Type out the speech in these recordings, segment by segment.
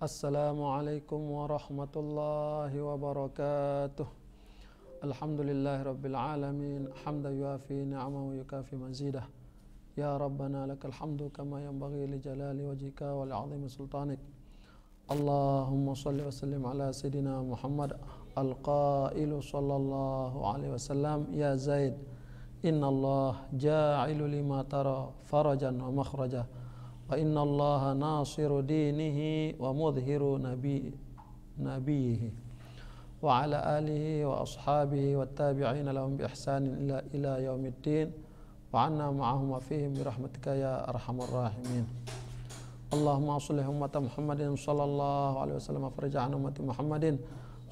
Assalamualaikum warahmatullahi wabarakatuh. Alhamdulillahi rabbil alamin. Hamdan yuafi ni'amahu yukafi mazidah. Ya Rabbana lakal hamdu kama yanbaghi li jalali wajhika wa li'azimi sultanik. Allahumma salli wa sallim ala Sayyidina Muhammad al-qailu sallallahu alaihi wasallam, ya Zaid, inna Allah ja'ilu lima tara farajan wa makhraja, wa inna Allah nasiru dinihi wa mudhiru nabiyihi wa ala alihi wa ashabihi wa tabi'ina lahum bi ihsanin ila yaumiddin wa anna ma'ahum wa fihim bi rahmatika ya arhamar rahimin. Allahumma shalli ummata Muhammadin sallallahu alaihi wasallam farja an ummati Muhammadin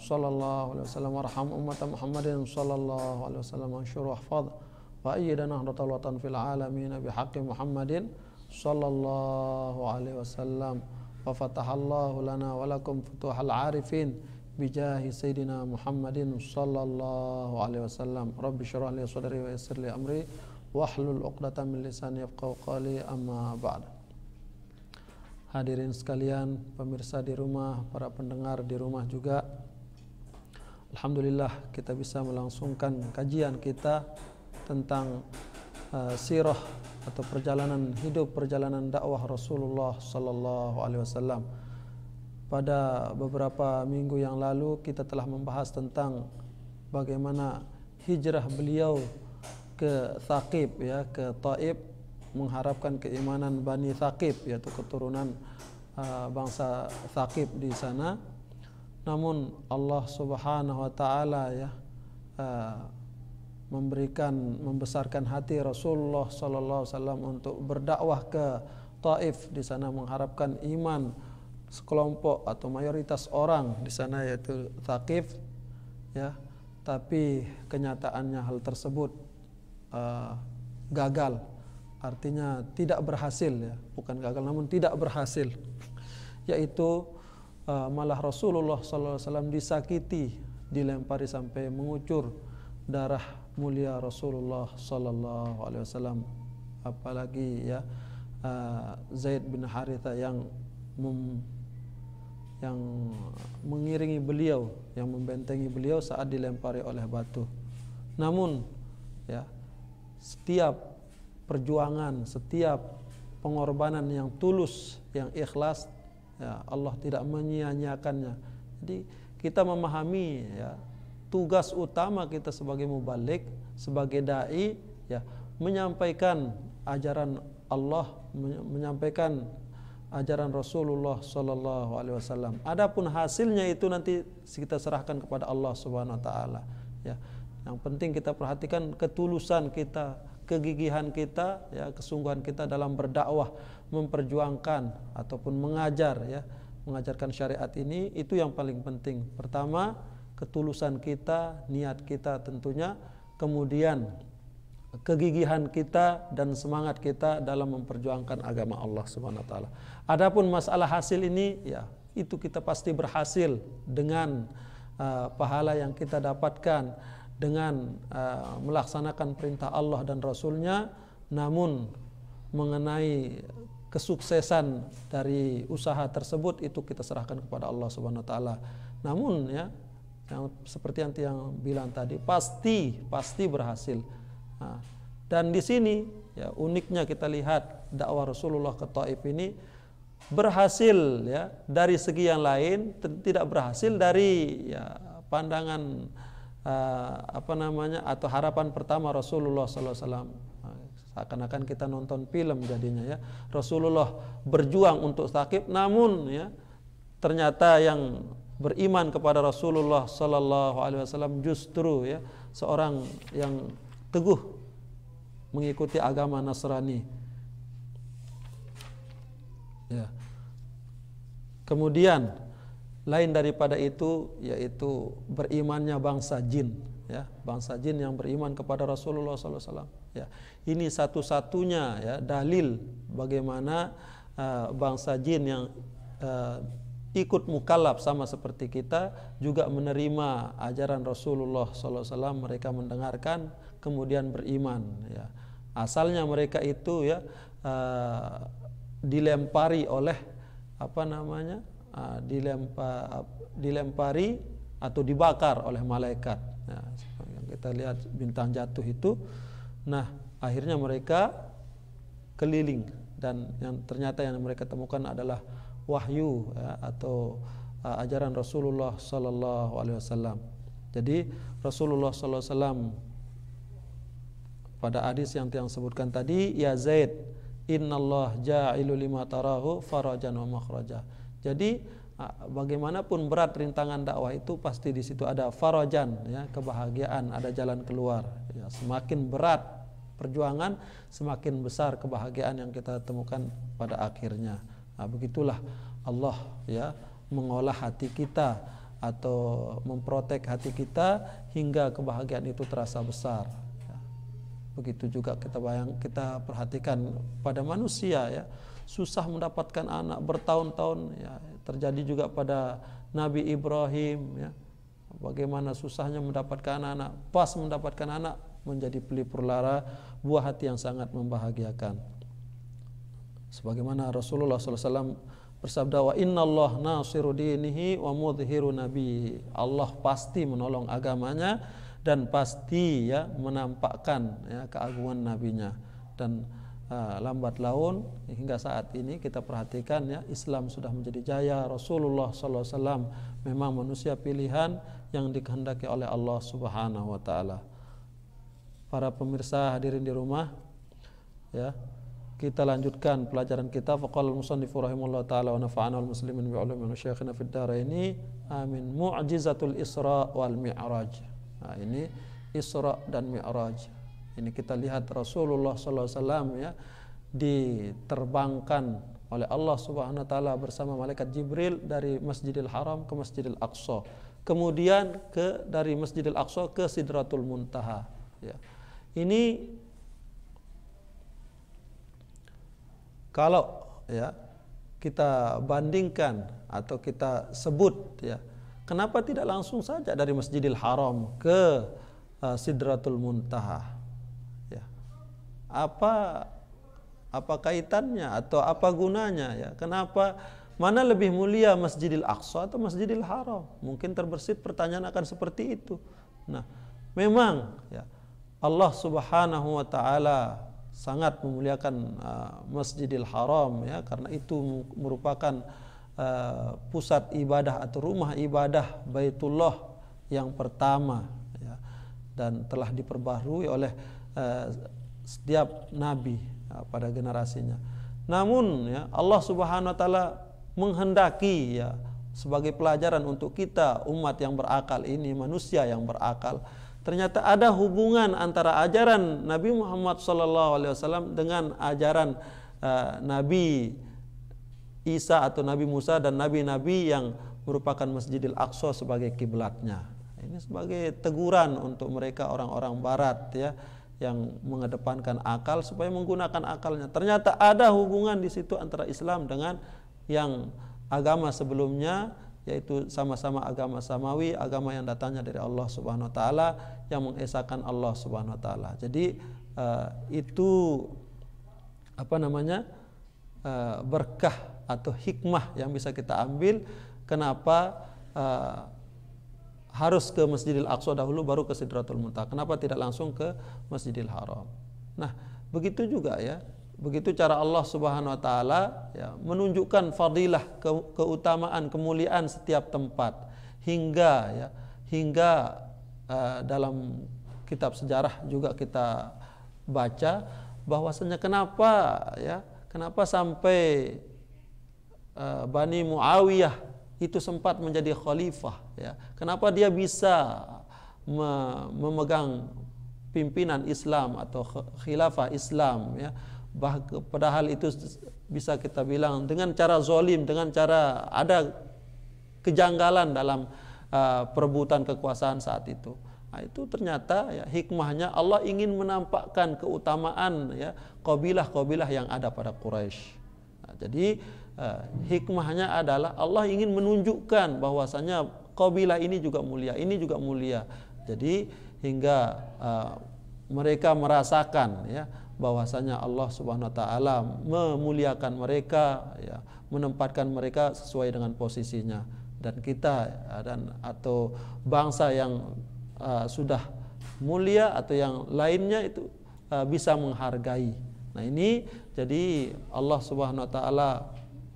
sallallahu alaihi wasallam warham ummata Muhammadin sallallahu alaihi wasallam anshur wahfadh wa ayyidana nahdlatal watan fil alamin bi haqqi Muhammadin sallallahu alaihi wasallam wa fatahallahu lana wa lakum futuhal arifin bijahi sayyidina Muhammadin sallallahu alaihi wasallam. Rabbi shrah li sadri wa yassir li amri wahlul 'uqdatam min lisani yafqahu qawli, amma ba'd. Hadirin sekalian, pemirsa di rumah, para pendengar di rumah juga, alhamdulillah kita bisa melangsungkan kajian kita tentang sirah atau perjalanan hidup, perjalanan dakwah Rasulullah sallallahu alaihi wasallam. Pada beberapa minggu yang lalu kita telah membahas tentang bagaimana hijrah beliau ke Thaqif, ya, ke Taif, mengharapkan keimanan Bani Thaqif, yaitu keturunan bangsa Thaqif di sana. Namun Allah Subhanahu wa taala, ya, membesarkan hati Rasulullah sallallahu alaihi wasallam untuk berdakwah ke Taif, di sana mengharapkan iman sekelompok atau mayoritas orang di sana, yaitu Thaqif, ya. Tapi kenyataannya hal tersebut gagal. Artinya tidak berhasil, ya, bukan gagal namun tidak berhasil, yaitu malah Rasulullah sallallahu alaihi wasallam disakiti, dilempari sampai mengucur darah mulia Rasulullah sallallahu alaihi wasallam. Apalagi, ya, Zaid bin Haritha yang mengiringi beliau, yang membentengi beliau saat dilempari oleh batu. Namun, ya, setiap perjuangan, setiap pengorbanan yang tulus, yang ikhlas, ya, Allah tidak menyia-nyiakannya. Jadi kita memahami, ya, tugas utama kita sebagai mubalik, sebagai dai, ya, menyampaikan ajaran Allah, menyampaikan ajaran Rasulullah sallallahu alaihi wasallam. Adapun hasilnya itu nanti kita serahkan kepada Allah Subhanahu wa taala, ya. Yang penting kita perhatikan ketulusan kita, kegigihan kita, ya, kesungguhan kita dalam berdakwah, memperjuangkan ataupun mengajar, ya, mengajarkan syariat ini, itu yang paling penting. Pertama, ketulusan kita, niat kita tentunya, kemudian kegigihan kita dan semangat kita dalam memperjuangkan agama Allah Subhanahu wa taala. Adapun masalah hasil ini, ya, itu kita pasti berhasil dengan pahala yang kita dapatkan dengan melaksanakan perintah Allah dan Rasulnya. Namun mengenai kesuksesan dari usaha tersebut itu kita serahkan kepada Allah Subhanahu wa taala. Namun, ya, yang seperti yang bilang tadi, pasti berhasil. Nah, dan di sini, ya, uniknya kita lihat dakwah Rasulullah ke Taif ini berhasil, ya, dari segi yang lain, tidak berhasil dari, ya, pandangan atau harapan pertama Rasulullah sallallahu alaihi wasallam. Seakan-akan kita nonton film jadinya, ya. Rasulullah berjuang untuk Thaqif, namun, ya, ternyata yang beriman kepada Rasulullah sallallahu alaihi wasallam justru, ya, seorang yang teguh mengikuti agama Nasrani, ya. Kemudian lain daripada itu, yaitu berimannya bangsa jin, ya, bangsa jin yang beriman kepada Rasulullah sallallahu alaihi wasallam, ya. Ini satu-satunya, ya, dalil bagaimana bangsa jin yang ikut mukallaf sama seperti kita juga menerima ajaran Rasulullah sallallahu alaihi wasallam. Mereka mendengarkan kemudian beriman, ya. Asalnya mereka itu, ya, dilempari oleh dilempari atau dibakar oleh malaikat. Nah, yang kita lihat bintang jatuh itu. Nah, akhirnya mereka keliling dan yang ternyata yang mereka temukan adalah wahyu ya, atau ajaran Rasulullah sallallahu alaihi wasallam. Jadi Rasulullah sallallahu alaihi wasallam pada hadis yang sebutkan tadi, ya Zaid, innallah ja'ilu lima tarahu farajan wa makhraja. Jadi bagaimanapun berat rintangan dakwah itu pasti di situ ada farajan ya, kebahagiaan, ada jalan keluar. Ya, semakin berat perjuangan, semakin besar kebahagiaan yang kita temukan pada akhirnya. Nah, begitulah Allah ya mengolah hati kita atau memprotek hati kita hingga kebahagiaan itu terasa besar. Ya. Begitu juga kita perhatikan pada manusia ya, susah mendapatkan anak bertahun-tahun ya, terjadi juga pada Nabi Ibrahim ya. Bagaimana susahnya mendapatkan anak, pas mendapatkan anak menjadi pelipur lara, buah hati yang sangat membahagiakan. Sebagaimana Rasulullah SAW bersabda, wa innallah nasiru dinihi wa mudhiru nabi. Allah pasti menolong agamanya dan pasti ya menampakkan ya keagungan nabinya. Dan lambat laun hingga saat ini kita perhatikan ya, Islam sudah menjadi jaya. Rasulullah SAW memang manusia pilihan yang dikehendaki oleh Allah Subhanahu wa taala. Para pemirsa hadirin di rumah ya, kita lanjutkan pelajaran kita. Faqala al-musannifu rahimahullah taala wa nafa'ana wal muslimin bi ulumi wa syayikhina fid dharaini amin. Mu'jizatul Isra wal Mi'raj. Nah, ini Isra dan Mi'raj. Ini kita lihat Rasulullah sallallahu alaihi wasallam ya diterbangkan oleh Allah Subhanahu wa taala bersama malaikat Jibril dari Masjidil Haram ke Masjidil Aqsa. Kemudian dari Masjidil Aqsa ke Sidratul Muntaha ya. Ini kalau ya kita bandingkan atau kita sebut ya, kenapa tidak langsung saja dari Masjidil Haram ke Sidratul Muntaha ya? Apa kaitannya atau apa gunanya ya? Kenapa, mana lebih mulia Masjidil Aqsa atau Masjidil Haram? Mungkin terbersit pertanyaan akan seperti itu. Nah, memang ya Allah Subhanahu wa taala sangat memuliakan Masjidil Haram ya, karena itu merupakan pusat ibadah atau rumah ibadah Baitullah yang pertama ya, dan telah diperbaharui oleh setiap nabi ya, pada generasinya. Namun ya Allah Subhanahu wa taala menghendaki ya, sebagai pelajaran untuk kita umat yang berakal ini, manusia yang berakal, ternyata ada hubungan antara ajaran Nabi Muhammad SAW dengan ajaran Nabi Isa atau Nabi Musa dan nabi-nabi yang merupakan Masjidil Aqsa sebagai kiblatnya. Ini sebagai teguran untuk mereka orang-orang barat ya, yang mengedepankan akal supaya menggunakan akalnya. Ternyata ada hubungan di situ antara Islam dengan yang agama sebelumnya, yaitu sama-sama agama samawi, agama yang datangnya dari Allah Subhanahu wa taala, yang mengesahkan Allah Subhanahu wa taala. Jadi itu berkah atau hikmah yang bisa kita ambil kenapa harus ke Masjidil Aqsa dahulu baru ke Sidratul Muntaha. Kenapa tidak langsung ke Masjidil Haram? Nah, begitu juga ya. Begitu cara Allah Subhanahu wa taala ya, menunjukkan fadilah, keutamaan, kemuliaan setiap tempat hingga dalam kitab sejarah juga kita baca bahwasanya kenapa sampai Bani Muawiyah itu sempat menjadi khalifah ya. Kenapa dia bisa memegang pimpinan Islam atau khilafah Islam ya. Padahal itu bisa kita bilang dengan cara zalim, dengan cara ada kejanggalan dalam perebutan kekuasaan saat itu. Nah, itu ternyata ya, hikmahnya Allah ingin menampakkan keutamaan ya kabilah-kabilah yang ada pada Quraisy. Nah, jadi hikmahnya adalah Allah ingin menunjukkan bahwasanya kabilah ini juga mulia, ini juga mulia. Jadi hingga mereka merasakan ya bahwasanya Allah Subhanahu wa taala memuliakan mereka, ya, menempatkan mereka sesuai dengan posisinya, dan kita atau bangsa yang sudah mulia atau yang lainnya itu bisa menghargai. Nah, ini jadi Allah Subhanahu wa taala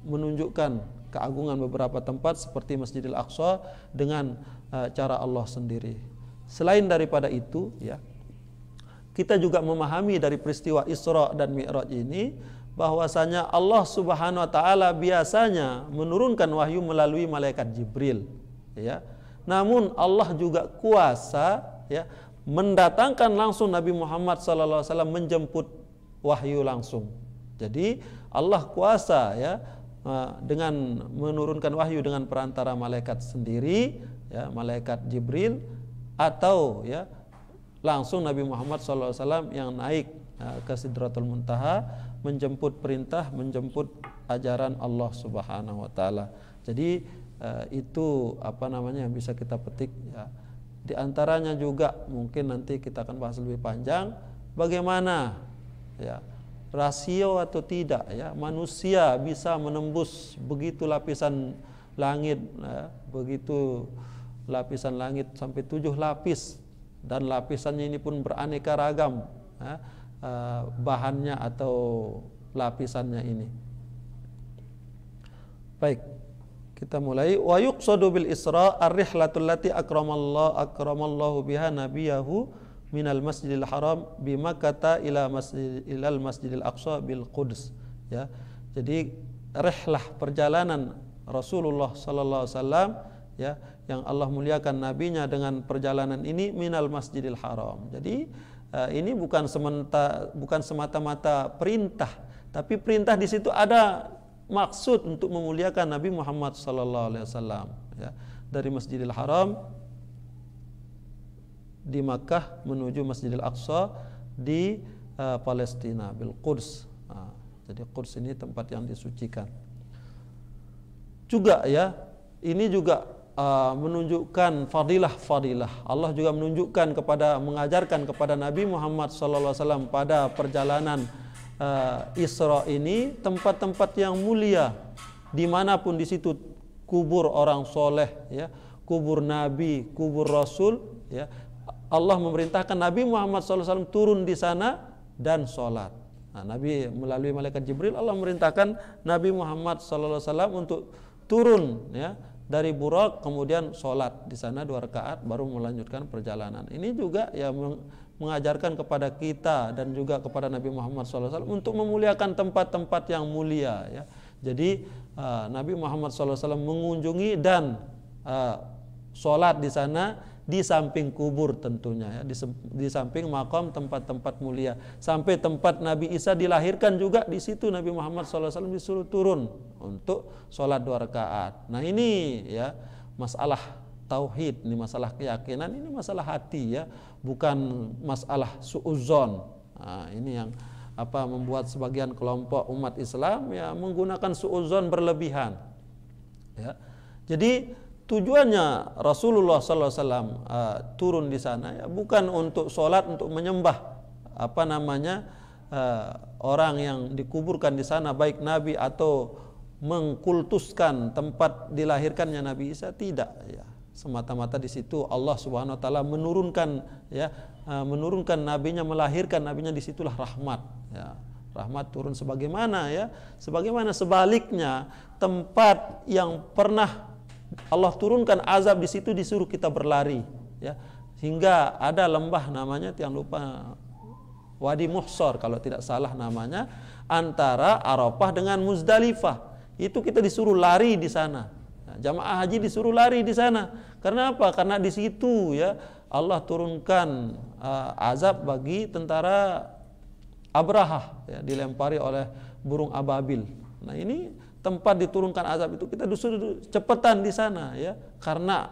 menunjukkan keagungan beberapa tempat seperti Masjidil Aqsa dengan cara Allah sendiri. Selain daripada itu, ya, kita juga memahami dari peristiwa Isra dan Mi'raj ini bahwasanya Allah Subhanahu wa taala biasanya menurunkan wahyu melalui malaikat Jibril, ya. Namun Allah juga kuasa, ya, mendatangkan langsung Nabi Muhammad SAW menjemput wahyu langsung. Jadi Allah kuasa, ya, dengan menurunkan wahyu dengan perantara malaikat sendiri, ya, malaikat Jibril, atau, ya, langsung Nabi Muhammad SAW yang naik ke Sidratul Muntaha menjemput perintah, menjemput ajaran Allah Subhanahu wa taala. Jadi itu yang bisa kita petik, ya. Di antaranya juga mungkin nanti kita akan bahas lebih panjang bagaimana, ya, rasio atau tidak, ya, manusia bisa menembus begitu lapisan langit, ya, begitu lapisan langit sampai 7 lapis, dan lapisannya ini pun beraneka ragam, ya, bahannya atau lapisannya ini. Baik, kita mulai. Wa yuqsadu bil Isra ar-rihlatul lati akramallahu biha nabiyahu minal Masjidil Haram bi Makkah ilal Masjidil Aqsa bil Quds, ya. Jadi rihlah, perjalanan Rasulullah sallallahu alaihi wasallam, ya, yang Allah muliakan nabinya dengan perjalanan ini minal Masjidil Haram. Jadi ini bukan semata-mata perintah, tapi perintah di situ ada maksud untuk memuliakan Nabi Muhammad sallallahu alaihi wasallam, ya. Dari Masjidil Haram di Makkah menuju Masjidil Aqsa di Palestina bil Quds. Jadi Quds ini tempat yang disucikan. Juga, ya, ini juga menunjukkan fadilah. Allah juga menunjukkan mengajarkan kepada Nabi Muhammad SAW pada perjalanan Isra ini tempat-tempat yang mulia, dimanapun di situ kubur orang soleh, ya, kubur Nabi, kubur Rasul, ya. Allah memerintahkan Nabi Muhammad SAW turun di sana dan sholat. Nah, Nabi melalui malaikat Jibril, Allah memerintahkan Nabi Muhammad SAW untuk turun, ya, dari Buraq, kemudian sholat di sana 2 rakaat baru melanjutkan perjalanan. Ini juga, ya, mengajarkan kepada kita dan juga kepada Nabi Muhammad SAW untuk memuliakan tempat-tempat yang mulia, ya. Jadi Nabi Muhammad SAW mengunjungi dan sholat di sana di samping kubur tentunya, ya, di samping makam tempat-tempat mulia. Sampai tempat Nabi Isa dilahirkan juga di situ Nabi Muhammad SAW disuruh turun untuk sholat 2 rakaat. Nah, ini, ya, masalah tauhid, ini masalah keyakinan, ini masalah hati, ya, bukan masalah suudzon. Nah, ini yang membuat sebagian kelompok umat Islam, ya, menggunakan suudzon berlebihan, ya. Jadi tujuannya Rasulullah SAW turun di sana, ya, bukan untuk sholat, untuk menyembah orang yang dikuburkan di sana, baik Nabi atau mengkultuskan tempat dilahirkannya Nabi Isa, tidak, ya. Semata-mata di situ Allah Subhanahu wa taala menurunkan, ya, menurunkan nabinya, melahirkan nabinya, disitulah rahmat, ya. Rahmat turun sebagaimana, ya, sebagaimana sebaliknya tempat yang pernah Allah turunkan azab di situ disuruh kita berlari, ya, hingga ada lembah namanya, tiang lupa, Wadi Muhsor kalau tidak salah namanya, antara Arafah dengan Muzdalifah. Itu kita disuruh lari di sana. Nah, jamaah haji disuruh lari di sana. Karena apa? Karena di situ, ya, Allah turunkan azab bagi tentara Abrahah, ya, dilempari oleh burung ababil. Nah, ini tempat diturunkan azab itu kita disuruh cepetan di sana, ya, karena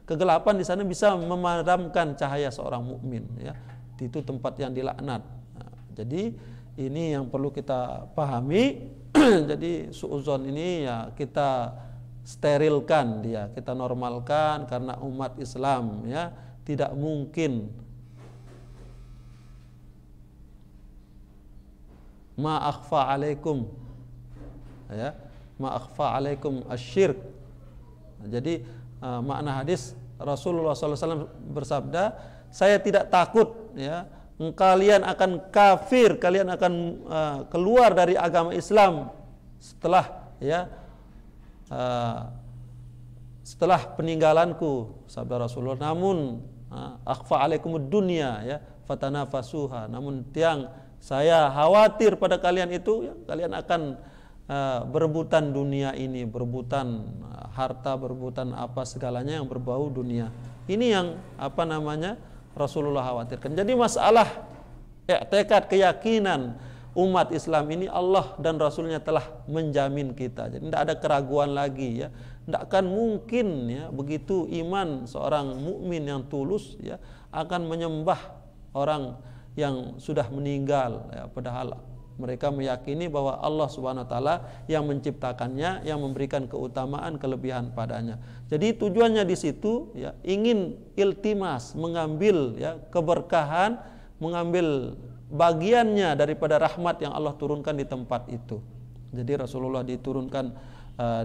kegelapan di sana bisa memadamkan cahaya seorang mukmin, ya. Itu tempat yang dilaknat. Nah, jadi ini yang perlu kita pahami. Jadi suudzon ini, ya, kita sterilkan dia, kita normalkan, karena umat Islam, ya, tidak mungkin ma akhfa alaikum, ya, ma akhfa alaikum asyirk. Jadi makna hadis Rasulullah SAW bersabda, saya tidak takut, ya, kalian akan kafir, kalian akan keluar dari agama Islam setelah, ya, setelah peninggalanku, sabda Rasulullah. Namun akhfa alaikumud dunya, ya, fatanafasuha. Namun tiang saya khawatir pada kalian itu, ya, kalian akan berebutan dunia ini, berebutan harta, berebutan apa segalanya yang berbau dunia. Ini yang Rasulullah khawatirkan. Jadi masalah tekad, keyakinan umat Islam ini Allah dan Rasulnya telah menjamin kita. Jadi tidak ada keraguan lagi, ya. Tidak akan mungkin, ya, begitu iman seorang mukmin yang tulus, ya, akan menyembah orang yang sudah meninggal, ya, padahal mereka meyakini bahwa Allah Subhanahu wa taala yang menciptakannya, yang memberikan keutamaan, kelebihan padanya. Jadi tujuannya di situ, ya, ingin iltimas, mengambil, ya, keberkahan, mengambil bagiannya daripada rahmat yang Allah turunkan di tempat itu. Jadi Rasulullah diturunkan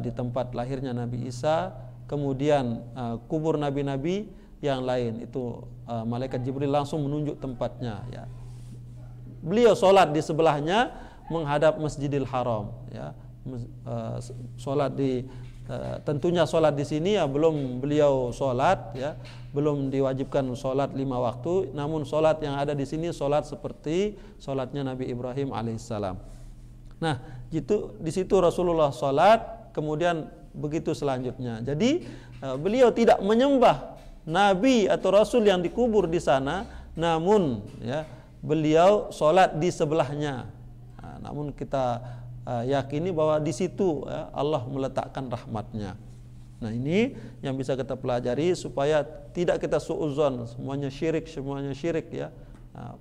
di tempat lahirnya Nabi Isa, kemudian kubur nabi-nabi yang lain itu malaikat Jibril langsung menunjuk tempatnya, ya. Beliau sholat di sebelahnya menghadap Masjidil Haram, ya. Sholat di tentunya sholat di sini, ya, belum beliau sholat, ya, belum diwajibkan sholat 5 waktu. Namun sholat yang ada di sini sholat seperti sholatnya Nabi Ibrahim alaihissalam. Nah, gitu, di situ Rasulullah sholat, kemudian begitu selanjutnya. Jadi beliau tidak menyembah Nabi atau Rasul yang dikubur di sana, namun, ya, beliau sholat di sebelahnya. Namun kita yakini bahwa di situ, ya, Allah meletakkan rahmatnya. Nah, ini yang bisa kita pelajari supaya tidak kita suudzon, semuanya syirik, ya.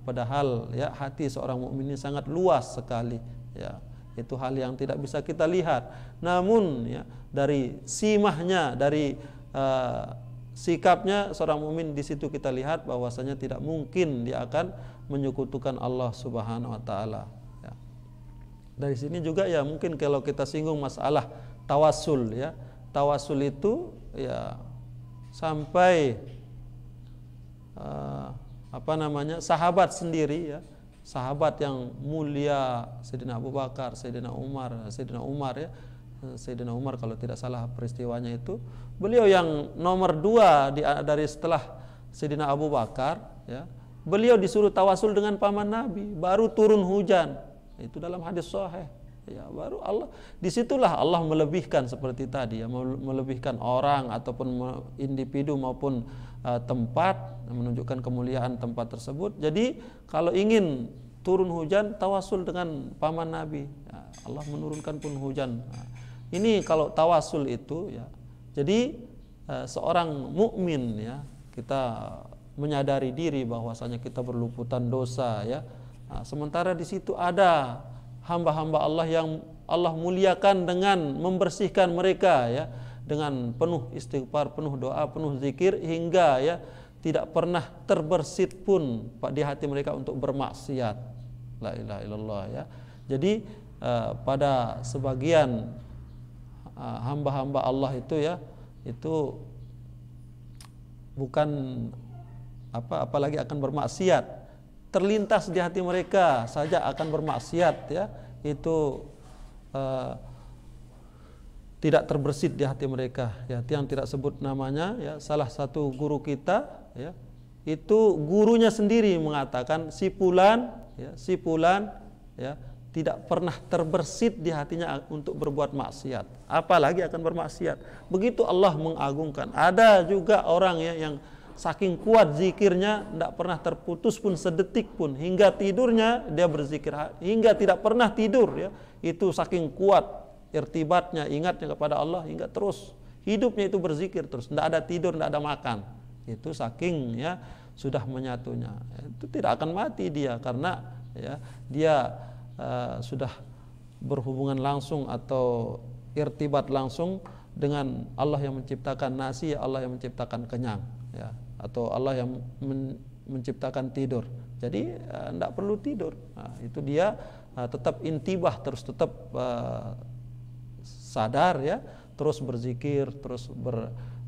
Padahal, ya, hati seorang mukmin ini sangat luas sekali, ya. Itu hal yang tidak bisa kita lihat. Namun, ya, dari simahnya, dari sikapnya seorang mukmin di situ kita lihat bahwasanya tidak mungkin dia akan menyekutukan Allah Subhanahu wa taala, ya. Dari sini juga, ya, mungkin kalau kita singgung masalah tawasul, ya. Tawasul itu, ya, sampai sahabat sendiri, ya. Sahabat yang mulia Sayyidina Abu Bakar, Sayyidina Umar, ya. Sayyidina Umar kalau tidak salah peristiwanya itu, beliau yang nomor 2 dari setelah Sayyidina Abu Bakar, ya, beliau disuruh tawasul dengan paman Nabi, baru turun hujan. Itu dalam hadis sahih, ya, baru Allah, disitulah Allah melebihkan seperti tadi, ya, melebihkan orang ataupun individu maupun tempat, menunjukkan kemuliaan tempat tersebut. Jadi kalau ingin turun hujan, tawasul dengan paman Nabi, ya, Allah menurunkan pun hujan. Nah, ini kalau tawasul itu, ya. Jadi seorang mukmin, ya, kita menyadari diri bahwasanya kita berluputan dosa, ya. Nah, sementara di situ ada hamba-hamba Allah yang Allah muliakan dengan membersihkan mereka, ya, dengan penuh istighfar, penuh doa, penuh zikir, hingga, ya, tidak pernah terbersit pun di hati mereka untuk bermaksiat. La ilaha illallah, ya. Jadi pada sebagian hamba-hamba Allah itu, ya, itu bukan apalagi akan bermaksiat, terlintas di hati mereka saja akan bermaksiat, ya, itu tidak terbersit di hati mereka, ya. Yang tidak sebut namanya, ya, salah satu guru kita, ya, itu gurunya sendiri mengatakan si fulan, ya, tidak pernah terbersit di hatinya untuk berbuat maksiat, apalagi akan bermaksiat. Begitu Allah mengagungkan. Ada juga orang, ya, yang saking kuat zikirnya tidak pernah terputus pun sedetik pun, hingga tidurnya dia berzikir, hingga tidak pernah tidur, ya. Itu saking kuat irtibatnya, ingatnya kepada Allah, hingga terus hidupnya itu berzikir terus, tidak ada tidur, tidak ada makan. Itu saking, ya, sudah menyatunya. Itu tidak akan mati dia, karena, ya, dia sudah berhubungan langsung atau irtibat langsung dengan Allah yang menciptakan nasi, Allah yang menciptakan kenyang, ya, atau Allah yang menciptakan tidur. Jadi tidak perlu tidur. Nah, itu dia tetap intibah, terus tetap sadar ya, terus berzikir, terus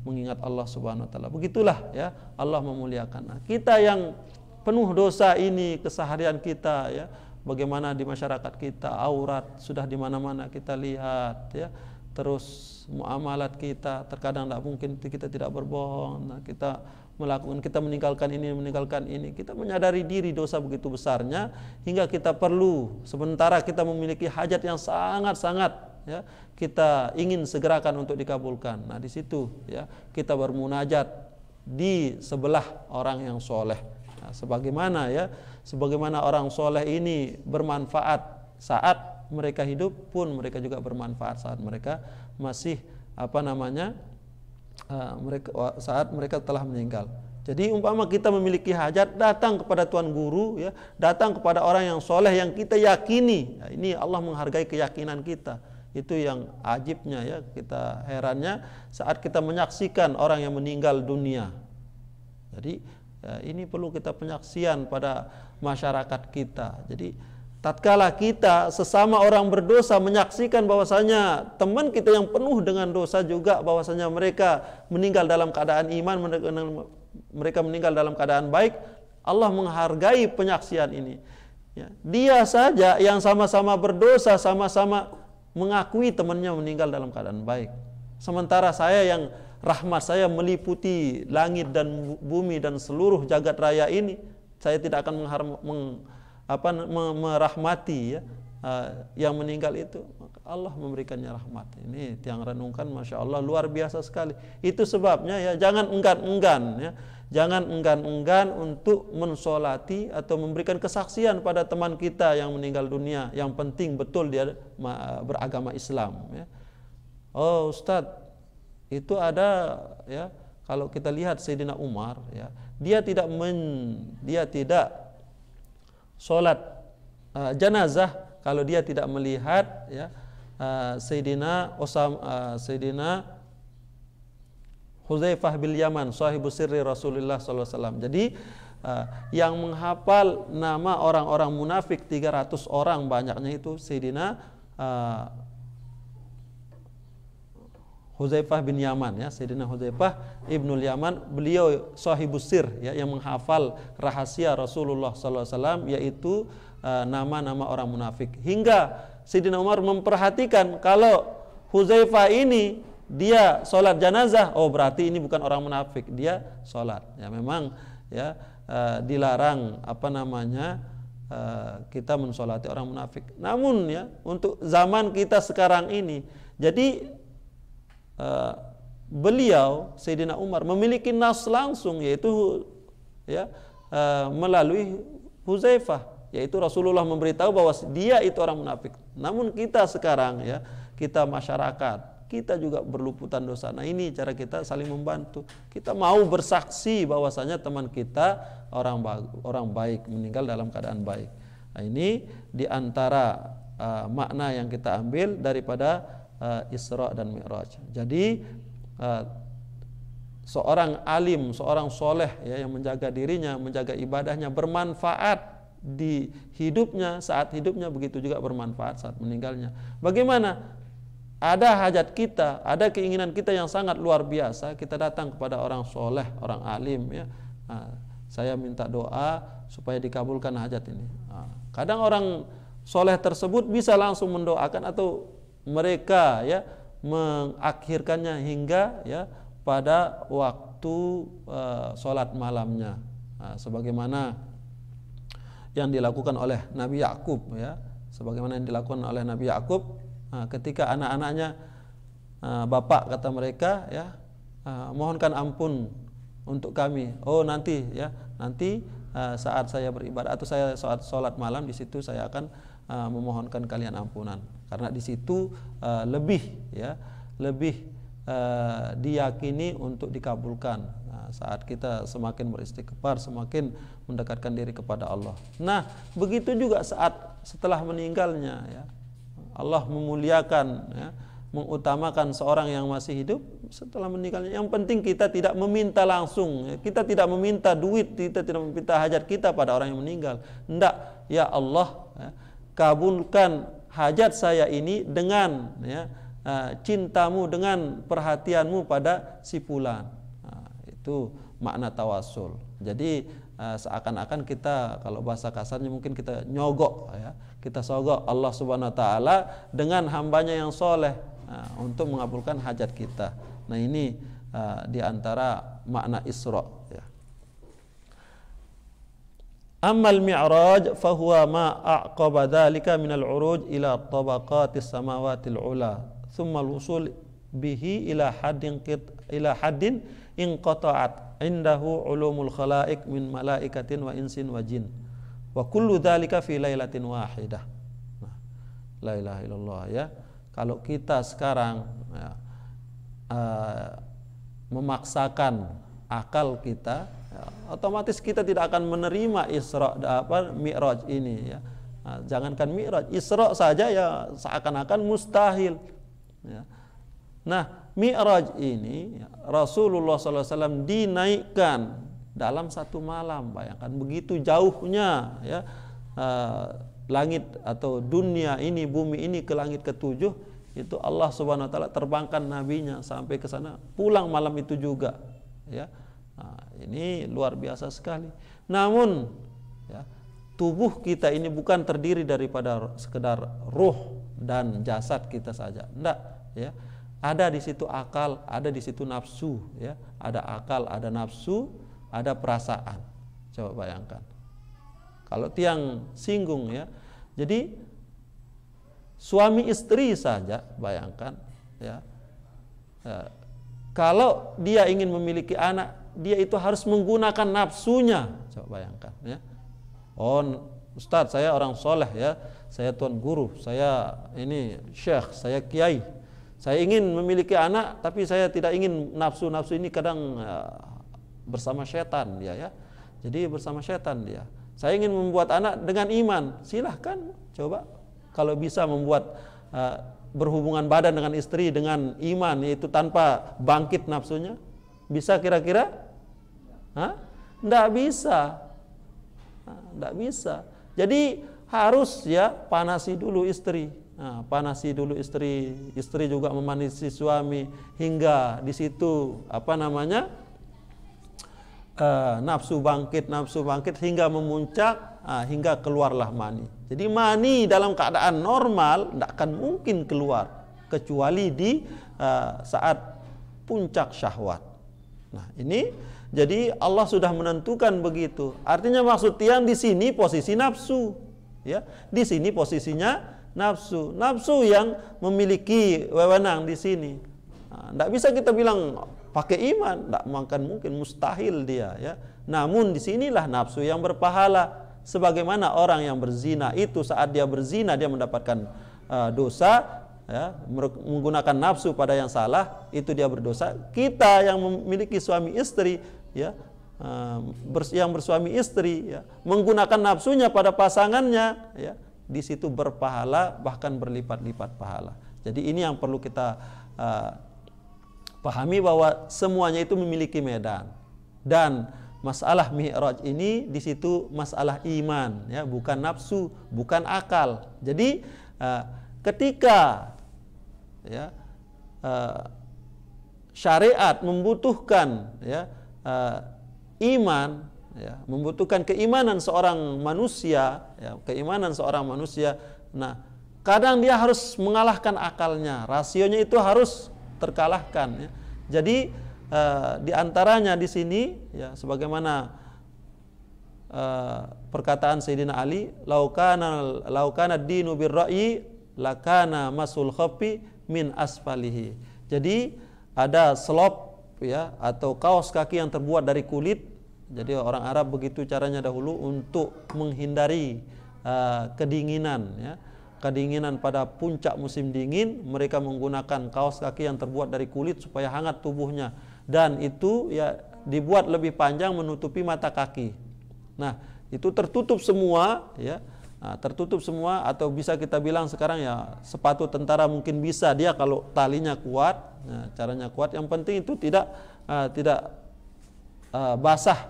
mengingat Allah Subhanahu wa taala. Begitulah ya Allah memuliakan. Nah, kita yang penuh dosa ini, keseharian kita ya, bagaimana di masyarakat kita, aurat sudah di mana-mana kita lihat ya. Terus muamalat kita terkadang tidak mungkin kita tidak berbohong. Nah, kita meninggalkan ini, kita menyadari diri dosa begitu besarnya hingga kita perlu, sementara kita memiliki hajat yang sangat-sangat ya, kita ingin segerakan untuk dikabulkan. Nah, di situ ya kita bermunajat di sebelah orang yang soleh. Nah, sebagaimana orang soleh ini bermanfaat saat mereka hidup, pun mereka juga bermanfaat saat mereka masih saat mereka telah meninggal. Jadi umpama kita memiliki hajat, datang kepada tuan guru ya, datang kepada orang yang soleh yang kita yakini. Nah, ini Allah menghargai keyakinan kita. Itu yang ajibnya ya, kita herannya saat kita menyaksikan orang yang meninggal dunia. Jadi ya, ini perlu kita penyaksian pada masyarakat kita. Jadi tatkala kita sesama orang berdosa menyaksikan bahwasanya teman kita yang penuh dengan dosa juga bahwasanya mereka meninggal dalam keadaan iman, mereka meninggal dalam keadaan baik, Allah menghargai penyaksian ini. Ya, dia saja yang sama-sama berdosa, sama-sama mengakui temannya meninggal dalam keadaan baik. Sementara saya yang rahmat saya meliputi langit dan bumi dan seluruh jagat raya ini, saya tidak akan merahmati ya, yang meninggal itu. Maka Allah memberikannya rahmat. Ini yang renungkan, masya Allah, luar biasa sekali. Itu sebabnya ya, jangan enggan-enggan ya, jangan enggan-enggan untuk mensolati atau memberikan kesaksian pada teman kita yang meninggal dunia. Yang penting betul dia beragama Islam ya. Oh Ustadz, itu ada ya, kalau kita lihat Sayyidina Umar ya, dia tidak sholat jenazah kalau dia tidak melihat ya Sayyidina Hudzaifah bin Yaman, sahibu sirri Rasulullah sallallahu alaihi wasallam. Jadi yang menghafal nama orang-orang munafik 300 orang banyaknya itu Sayyidina Hudzaifah bin Yaman ya, Sayyidina Hudzaifah ibnul Yaman, beliau sahibus sir ya, yang menghafal rahasia Rasulullah sallallahu alaihi wasallam, yaitu nama-nama orang munafik. Hingga Sayyidina Umar memperhatikan kalau Hudzaifah ini dia sholat jenazah, oh berarti ini bukan orang munafik, dia sholat. Ya memang ya dilarang kita mensolati orang munafik. Namun ya untuk zaman kita sekarang ini, jadi beliau Sayyidina Umar memiliki nas langsung, yaitu ya melalui Hudzaifah, yaitu Rasulullah memberitahu bahwa dia itu orang munafik. Namun kita sekarang ya, kita masyarakat, kita juga berluputan dosa. Nah, ini cara kita saling membantu. Kita mau bersaksi bahwasanya teman kita orang baik, meninggal dalam keadaan baik. Nah, ini diantara makna yang kita ambil daripada Isra dan Mi'raj. Jadi seorang alim, seorang soleh ya, yang menjaga dirinya, menjaga ibadahnya, bermanfaat di hidupnya, saat hidupnya, begitu juga bermanfaat saat meninggalnya. Bagaimana? Ada hajat kita, ada keinginan kita yang sangat luar biasa, kita datang kepada orang soleh, orang alim ya. Saya minta doa supaya dikabulkan hajat ini. Kadang orang soleh tersebut bisa langsung mendoakan, atau mereka ya mengakhirkannya hingga ya pada waktu sholat malamnya, sebagaimana yang dilakukan oleh Nabi Yakub ya, sebagaimana yang dilakukan oleh Nabi Yakub ketika anak-anaknya, bapak kata mereka ya, mohonkan ampun untuk kami. Oh nanti ya, nanti saat saya beribadah atau saya sholat malam, di situ saya akan memohonkan kalian ampunan, karena di situ lebih diyakini untuk dikabulkan. Saat kita semakin beristighfar, semakin mendekatkan diri kepada Allah. Nah, begitu juga saat setelah meninggalnya ya, Allah memuliakan ya, mengutamakan seorang yang masih hidup setelah meninggalnya. Yang penting kita tidak meminta langsung, kita tidak meminta duit, kita tidak meminta hajat kita pada orang yang meninggal. Enggak, ya Allah, kabulkan hajat saya ini dengan cintamu, dengan perhatianmu pada si fulan. Itu makna tawasul. Jadi seakan-akan kita, kalau bahasa kasarnya mungkin kita nyogok, kita sogok Allah Subhanahu Wa Taala dengan hambanya yang soleh untuk mengabulkan hajat kita. Nah ini diantara makna Isra. Ammal mi'raj fahuwa ma aqaba dzalika minal uruj ila tabaqatis samawatil ula thumma al-wusul bihi ila haddin inqata'at indahu ulumul khalaiq min malaikatin wa insin wa jin wa kullu dzalika fi lailatin wahidah. Nah, la ilaha illallah ya. Kalau kita sekarang memaksakan akal kita, otomatis kita tidak akan menerima Isra Mi'raj ini ya. Jangankan Mi'raj, Isra saja ya seakan-akan mustahil ya. Nah, Mi'raj ini Rasulullah SAW dinaikkan dalam satu malam. Bayangkan begitu jauhnya ya, langit atau dunia ini, bumi ini ke langit ketujuh. Itu Allah Subhanahu Wa Taala terbangkan nabinya sampai ke sana, pulang malam itu juga ya. Nah, ini luar biasa sekali. Namun ya, tubuh kita ini bukan terdiri daripada sekedar ruh dan jasad kita saja. Enggak ya. Ada di situ akal, ada di situ nafsu ya. Ada akal, ada nafsu, ada perasaan. Coba bayangkan. Kalau tiang singgung ya. Jadi suami istri saja bayangkan ya. Kalau dia ingin memiliki anak, dia itu harus menggunakan nafsunya. Coba bayangkan ya. Oh, Ustadz, saya orang soleh ya. Saya tuan guru, saya ini syekh, saya kiai. Saya ingin memiliki anak, tapi saya tidak ingin nafsu-nafsu ini kadang bersama setan dia ya. Jadi bersama setan dia. Saya ingin membuat anak dengan iman. Silahkan coba. Kalau bisa membuat berhubungan badan dengan istri dengan iman, yaitu tanpa bangkit nafsunya, bisa kira-kira? Nggak bisa. Nggak bisa. Jadi harus ya panasi dulu istri. Nah, panasi dulu istri, istri juga memanisi suami hingga di situ nafsu bangkit hingga memuncak, hingga keluarlah mani. Jadi mani dalam keadaan normal tidak akan mungkin keluar kecuali di saat puncak syahwat. Nah ini jadi Allah sudah menentukan begitu. Artinya maksud tiang di sini posisi nafsu, ya di sini posisinya nafsu yang memiliki wewenang di sini. Tidak bisa kita bilang pakai iman, tidak mungkin, mustahil dia ya. Namun disinilah nafsu yang berpahala. Sebagaimana orang yang berzina itu saat dia berzina dia mendapatkan dosa ya, menggunakan nafsu pada yang salah, itu dia berdosa. Kita yang memiliki suami istri ya, yang bersuami istri ya, menggunakan nafsunya pada pasangannya ya, di situ berpahala, bahkan berlipat-lipat pahala. Jadi ini yang perlu kita pahami, bahwa semuanya itu memiliki medan. Dan masalah Mi'raj ini di situ masalah iman ya, bukan nafsu, bukan akal. Jadi ketika ya syariat membutuhkan ya iman ya, membutuhkan keimanan seorang manusia ya, keimanan seorang manusia. Nah, kadang dia harus mengalahkan akalnya, rasionya itu harus terkalahkan ya. Jadi di antaranya di sini ya, sebagaimana perkataan Sayyidina Ali, laukana dinu birra'yi lakana masul khaffi min asfalihi. Jadi ada selop ya, atau kaos kaki yang terbuat dari kulit. Jadi orang Arab begitu caranya dahulu untuk menghindari kedinginan ya. Kedinginan pada puncak musim dingin, mereka menggunakan kaos kaki yang terbuat dari kulit supaya hangat tubuhnya, dan itu ya dibuat lebih panjang menutupi mata kaki. Nah, itu tertutup semua ya, tertutup semua, atau bisa kita bilang sekarang ya sepatu tentara mungkin bisa dia kalau talinya kuat, caranya kuat. Yang penting itu tidak basah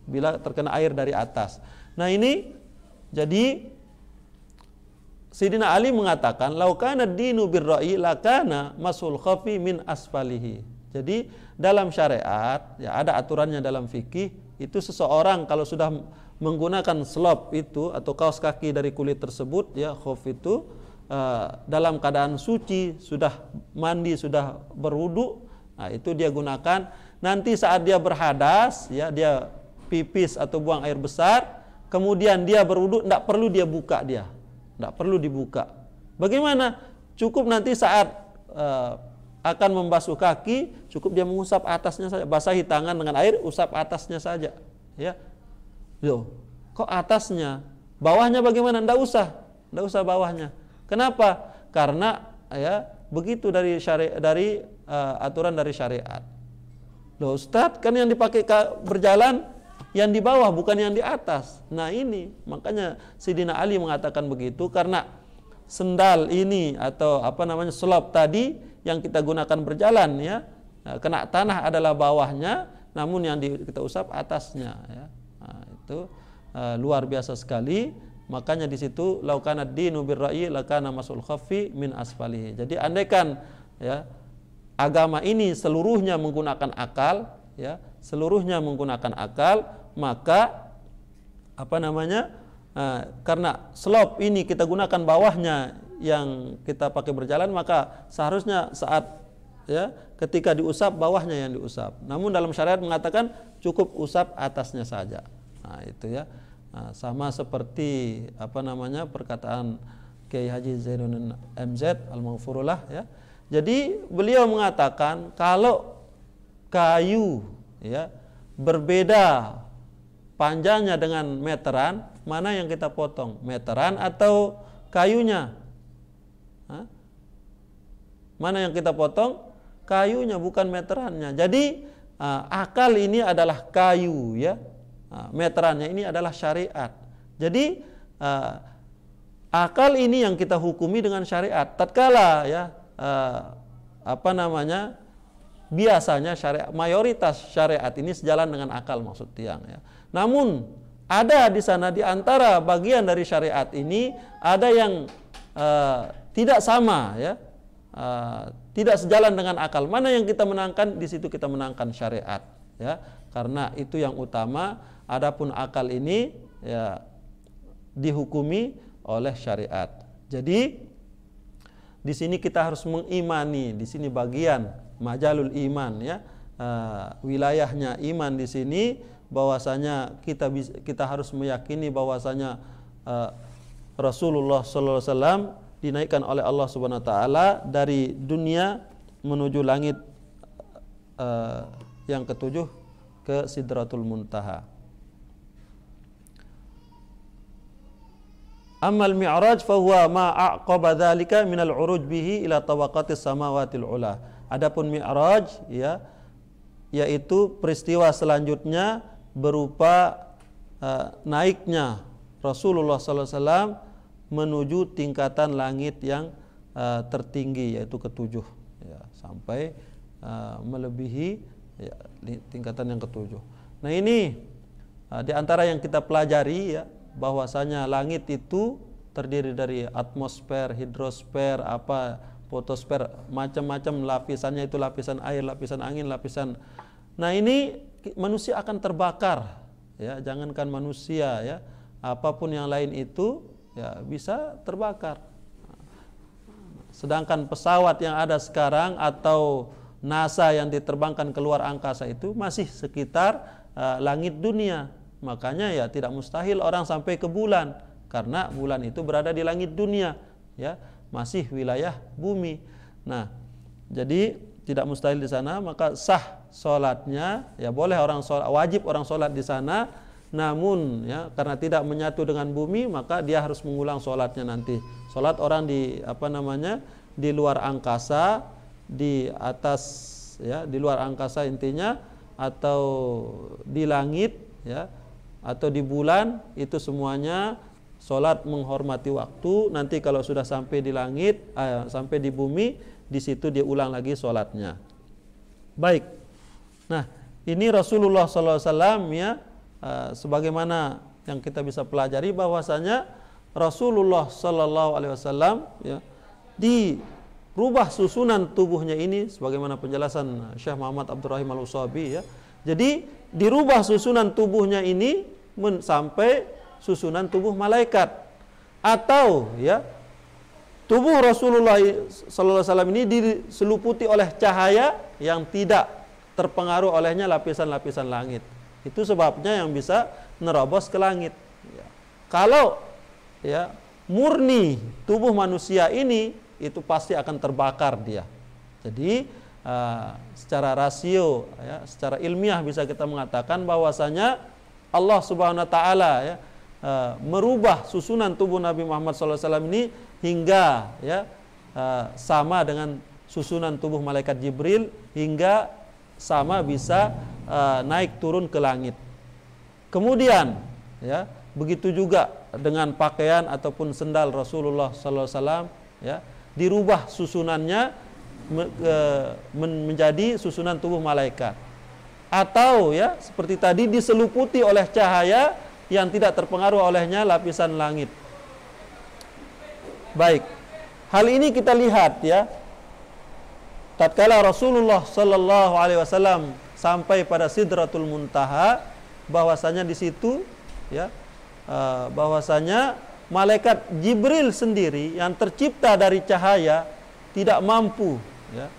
bila terkena air dari atas. Nah ini jadi Sayyidina Ali mengatakan laukana dinu birra'i lakana masul khafi min asfalihi. Jadi dalam syariat ya ada aturannya dalam fikih, itu seseorang kalau sudah menggunakan slop itu atau kaos kaki dari kulit tersebut ya, khuf itu dalam keadaan suci, sudah mandi, sudah berwudu, nah itu dia gunakan. Nanti saat dia berhadas ya, dia pipis atau buang air besar, kemudian dia berwudu, tidak perlu dia buka, tidak perlu dibuka. Bagaimana? Cukup nanti saat akan membasuh kaki, cukup dia mengusap atasnya saja, basahi tangan dengan air, usap atasnya saja ya. Loh, kok atasnya? Bawahnya bagaimana? Tidak usah bawahnya. Kenapa? Karena ya begitu dari aturan dari syariat. Loh Ustadz, kan yang dipakai berjalan yang di bawah bukan yang di atas. Nah ini makanya Sayyidina Ali mengatakan begitu, karena sendal ini atau selop tadi yang kita gunakan berjalan ya, kena tanah adalah bawahnya, namun yang kita usap atasnya ya. Nah, itu luar biasa sekali. Makanya di situ laukana dinu birra'i lakana masul khaffi min asfalihi. Jadi andaikan ya agama ini seluruhnya menggunakan akal ya, seluruhnya menggunakan akal, maka karena slop ini kita gunakan bawahnya yang kita pakai berjalan, maka seharusnya saat ya ketika diusap bawahnya yang diusap. Namun dalam syariat mengatakan cukup usap atasnya saja. Nah itu ya, sama seperti perkataan Kiai Haji Zainuddin MZ Al-Maghfurullah ya. Jadi beliau mengatakan kalau kayu ya berbeda panjangnya dengan meteran, mana yang kita potong, meteran atau kayunya? Mana yang kita potong? Kayunya, bukan meterannya. Jadi akal ini adalah kayu ya, meterannya ini adalah syariat. Jadi akal ini yang kita hukumi dengan syariat. Tatkala ya biasanya syariat, mayoritas syariat ini sejalan dengan akal maksud tiang ya. Namun ada di sana di antara bagian dari syariat ini ada yang tidak sama ya, tidak sejalan dengan akal. Mana yang kita menangkan, di situ kita menangkan syariat ya, karena itu yang utama. Adapun akal ini ya dihukumi oleh syariat. Jadi di sini kita harus mengimani, di sini bagian majalul iman ya, wilayahnya iman di sini, bahwasanya kita harus meyakini bahwasanya Rasulullah sallallahu alaihi wasallam dinaikkan oleh Allah Subhanahu wa taala dari dunia menuju langit yang ketujuh ke Sidratul Muntaha. Ammal mi'raj fa huwa ma aqaba dzalika minal uruj bihi ila tawaqatis samawatil ula. Adapun mi'raj ya, yaitu peristiwa selanjutnya berupa naiknya Rasulullah sallallahu alaihi wasallam menuju tingkatan langit yang tertinggi, yaitu ketujuh ya, sampai melebihi ya, tingkatan yang ketujuh. Nah ini di antara yang kita pelajari ya, bahwasanya langit itu terdiri dari atmosfer, hidrosfer, fotosfer, macam-macam lapisannya, itu lapisan air, lapisan angin, lapisan. Nah ini manusia akan terbakar ya, jangankan manusia ya, apapun yang lain itu ya bisa terbakar. Sedangkan pesawat yang ada sekarang atau NASA yang diterbangkan keluar angkasa itu masih sekitar langit dunia. Makanya ya tidak mustahil orang sampai ke bulan, karena bulan itu berada di langit dunia ya, masih wilayah bumi. Nah, jadi tidak mustahil di sana, maka sah sholatnya ya, boleh orang sholat, wajib orang sholat di sana. Namun ya karena tidak menyatu dengan bumi, maka dia harus mengulang sholatnya nanti. Sholat orang di di luar angkasa, di atas ya, di luar angkasa intinya, atau di langit ya, atau di bulan, itu semuanya Sholat menghormati waktu, nanti kalau sudah sampai di langit, sampai di bumi, di situ dia ulang lagi sholatnya. Baik. Nah, ini Rasulullah SAW ya, sebagaimana yang kita bisa pelajari bahwasanya Rasulullah SAW ya, dirubah susunan tubuhnya ini, sebagaimana penjelasan Syekh Muhammad Abdurrahim Al-Usabi ya. Jadi dirubah susunan tubuhnya ini sampai susunan tubuh malaikat, atau ya tubuh Rasulullah SAW ini diseliputi oleh cahaya yang tidak terpengaruh olehnya lapisan-lapisan langit. Itu sebabnya yang bisa nerobos ke langit. Ya. Kalau ya murni tubuh manusia ini, itu pasti akan terbakar dia. Jadi secara rasio, ya, secara ilmiah bisa kita mengatakan bahwasanya Allah Subhanahu Wa Taala ya, merubah susunan tubuh Nabi Muhammad SAW ini hingga ya, sama dengan susunan tubuh malaikat Jibril, hingga sama bisa naik turun ke langit. Kemudian ya, begitu juga dengan pakaian ataupun sendal Rasulullah SAW ya, dirubah susunannya menjadi susunan tubuh malaikat, atau ya seperti tadi diseliputi oleh cahaya yang tidak terpengaruh olehnya lapisan langit. Baik, hal ini kita lihat ya, tatkala Rasulullah Sallallahu Alaihi Wasallam sampai pada Sidratul Muntaha, bahwasanya di situ ya, bahwasanya malaikat Jibril sendiri yang tercipta dari cahaya tidak mampu ya,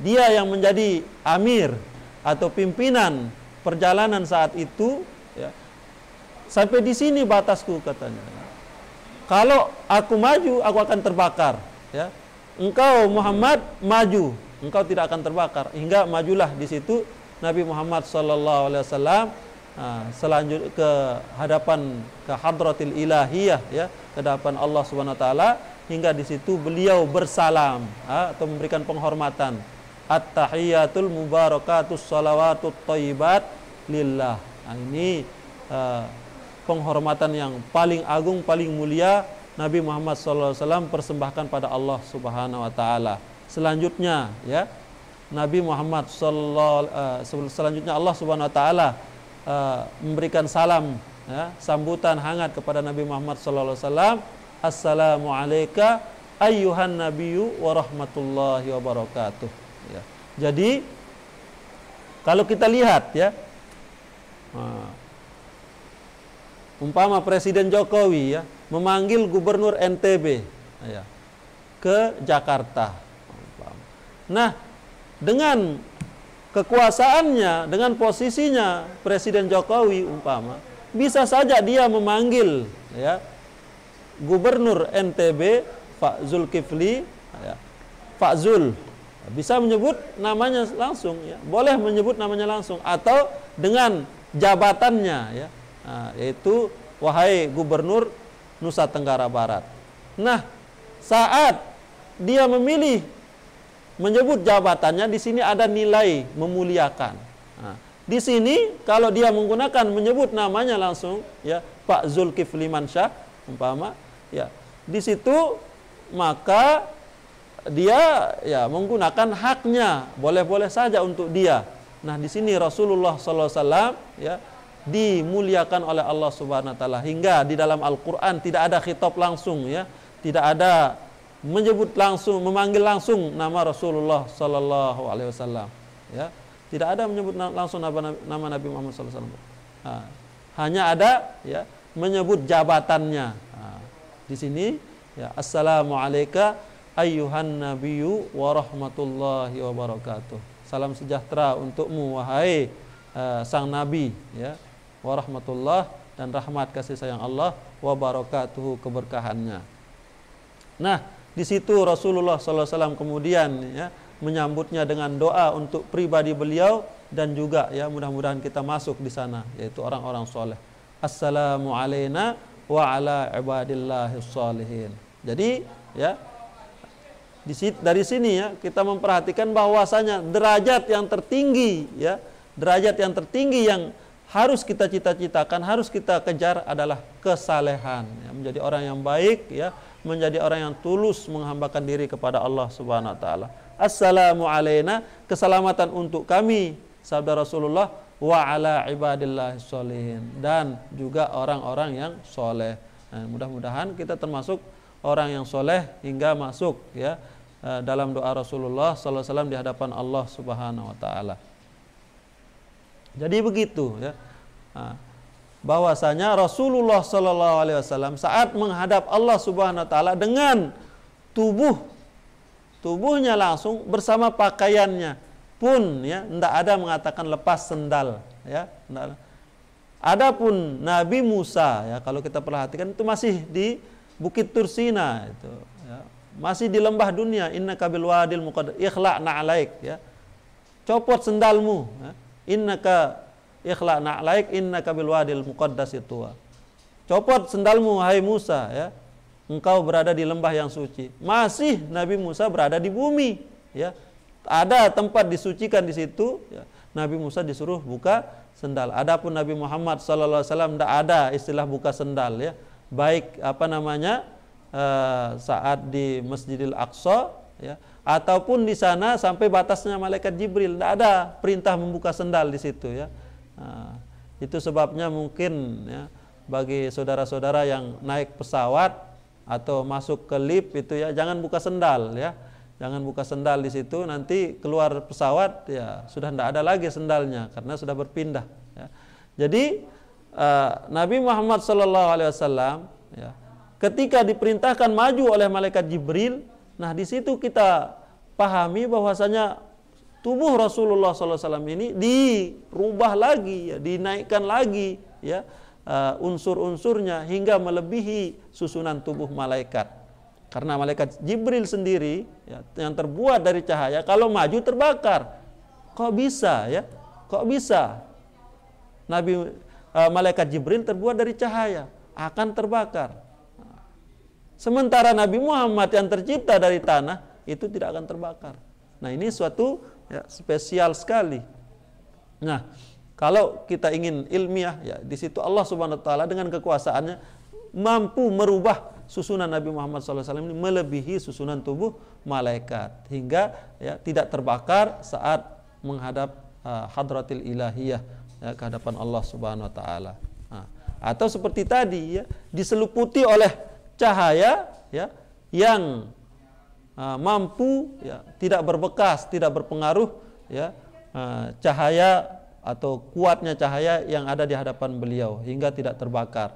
dia yang menjadi amir atau pimpinan perjalanan saat itu ya, sampai di sini batasku katanya. Kalau aku maju, aku akan terbakar ya. Engkau Muhammad maju, engkau tidak akan terbakar. Hingga majulah di situ Nabi Muhammad SAW selanjutnya ke hadapan, ke hadratil ilahiyah ya, ke hadapan Allah Subhanahu Wa Taala, hingga di situ beliau bersalam atau memberikan penghormatan. At-tahiyatul mubarakatus salawatut thayyibat lillah. Nah, ini penghormatan yang paling agung, paling mulia Nabi Muhammad SAW persembahkan pada Allah Subhanahu Wa Taala. Selanjutnya ya, Nabi Muhammad selanjutnya Allah Subhanahu Wa Taala memberikan salam ya, sambutan hangat kepada Nabi Muhammad SAW. Assalamu alayka ayyuhan nabiyyu wa rahmatullahi wa barakatuh ya. Jadi kalau kita lihat ya, umpama Presiden Jokowi ya memanggil Gubernur NTB ya, ke Jakarta. Nah, dengan kekuasaannya, dengan posisinya Presiden Jokowi umpama, bisa saja dia memanggil ya Gubernur NTB Pak Zulkifli ya, Pak Zul, bisa menyebut namanya langsung ya, boleh menyebut namanya langsung, atau dengan jabatannya ya, yaitu wahai Gubernur Nusa Tenggara Barat. Nah, saat dia memilih menyebut jabatannya, di sini ada nilai memuliakan. Nah, di sini kalau dia menggunakan menyebut namanya langsung ya, Pak Zulkifli Mansyah umpama ya, di situ maka dia ya menggunakan haknya, boleh-boleh saja untuk dia. Nah, di sini Rasulullah SAW ya dimuliakan oleh Allah Subhanahu Wa Taala, hingga di dalam Al-Quran tidak ada khitab langsung ya, tidak ada menyebut langsung, memanggil langsung nama Rasulullah Sallallahu Alaihi Wasallam ya, tidak ada menyebut langsung nama Nabi Muhammad SAW. Nah, hanya ada ya menyebut jabatannya. Nah, di sini ya, assalamu alayka ayyuhan nabiyyu wa rahmatullahi wa barakatuh. Salam sejahtera untukmu wahai sang nabi ya, wa rahmatullah, dan rahmat kasih sayang Allah, wa barakatuhu, keberkahannya. Nah, di situ Rasulullah SAW kemudian ya menyambutnya dengan doa untuk pribadi beliau, dan juga ya mudah-mudahan kita masuk di sana, yaitu orang-orang soleh. Assalamu alayna wa ala ibadillahis sholihin. Jadi ya dari sini ya kita memperhatikan bahwasanya derajat yang tertinggi ya, derajat yang tertinggi yang harus kita cita-citakan, harus kita kejar adalah kesalehan, ya, menjadi orang yang baik, ya, menjadi orang yang tulus menghambakan diri kepada Allah Subhanahu wa taala. Assalamu alaina, keselamatan untuk kami, sabda Rasulullah, wa ala ibadillahis sholihin, dan juga orang-orang yang soleh. Nah, mudah-mudahan kita termasuk orang yang soleh hingga masuk, ya, dalam doa Rasulullah sallallahu alaihi wasallam di hadapan Allah Subhanahu wa taala. Jadi begitu, ya. Bahwasanya Rasulullah sallallahu alaihi wasallam saat menghadap Allah Subhanahu wa taala dengan tubuhnya langsung bersama pakaiannya pun, ya, tidak ada mengatakan lepas sendal, ya. Adapun Nabi Musa, ya, kalau kita perhatikan itu masih di Bukit Tursina itu, ya, masih di lembah dunia. Innaka bil wadil muqaddas ikhla' na'alaik, ya, copot sendalmu, ya. Innaka ikhla' na'alaik innaka bil wadil muqaddas itu, copot sendalmu hai Musa, ya, engkau berada di lembah yang suci. Masih Nabi Musa berada di bumi, ya. Ada tempat disucikan di situ, ya. Nabi Musa disuruh buka sendal. Adapun Nabi Muhammad sallallahu alaihi wasallam tidak ada istilah buka sendal, ya. Baik saat di Masjidil Aqsa, ya, ataupun di sana sampai batasnya malaikat Jibril, tidak ada perintah membuka sendal di situ, ya. Nah, itu sebabnya mungkin, ya, bagi saudara-saudara yang naik pesawat atau masuk ke lift itu, ya, jangan buka sendal, ya. Jangan buka sendal di situ, nanti keluar pesawat, ya, sudah tidak ada lagi sendalnya karena sudah berpindah, ya. Jadi Nabi Muhammad SAW, ya, ketika diperintahkan maju oleh malaikat Jibril, nah di situ kita pahami bahwasanya tubuh Rasulullah SAW ini dirubah lagi, ya, dinaikkan lagi, ya, unsur-unsurnya hingga melebihi susunan tubuh malaikat. Karena malaikat Jibril sendiri, ya, yang terbuat dari cahaya, kalau maju terbakar. Kok bisa, ya? Kok bisa? Malaikat Jibril terbuat dari cahaya, akan terbakar. Sementara Nabi Muhammad yang tercipta dari tanah itu tidak akan terbakar. Nah, ini suatu, ya, spesial sekali. Nah, kalau kita ingin ilmiah, ya, di situ Allah Subhanahu wa taala dengan kekuasaannya mampu merubah susunan Nabi Muhammad SAW ini melebihi susunan tubuh malaikat hingga, ya, tidak terbakar saat menghadap hadratil ilahiyah, ya, ke hadapan Allah Subhanahu wa taala. Nah, atau seperti tadi, ya, diseluputi oleh cahaya, ya, yang mampu, ya, tidak berbekas, tidak berpengaruh, ya, cahaya atau kuatnya cahaya yang ada di hadapan beliau hingga tidak terbakar.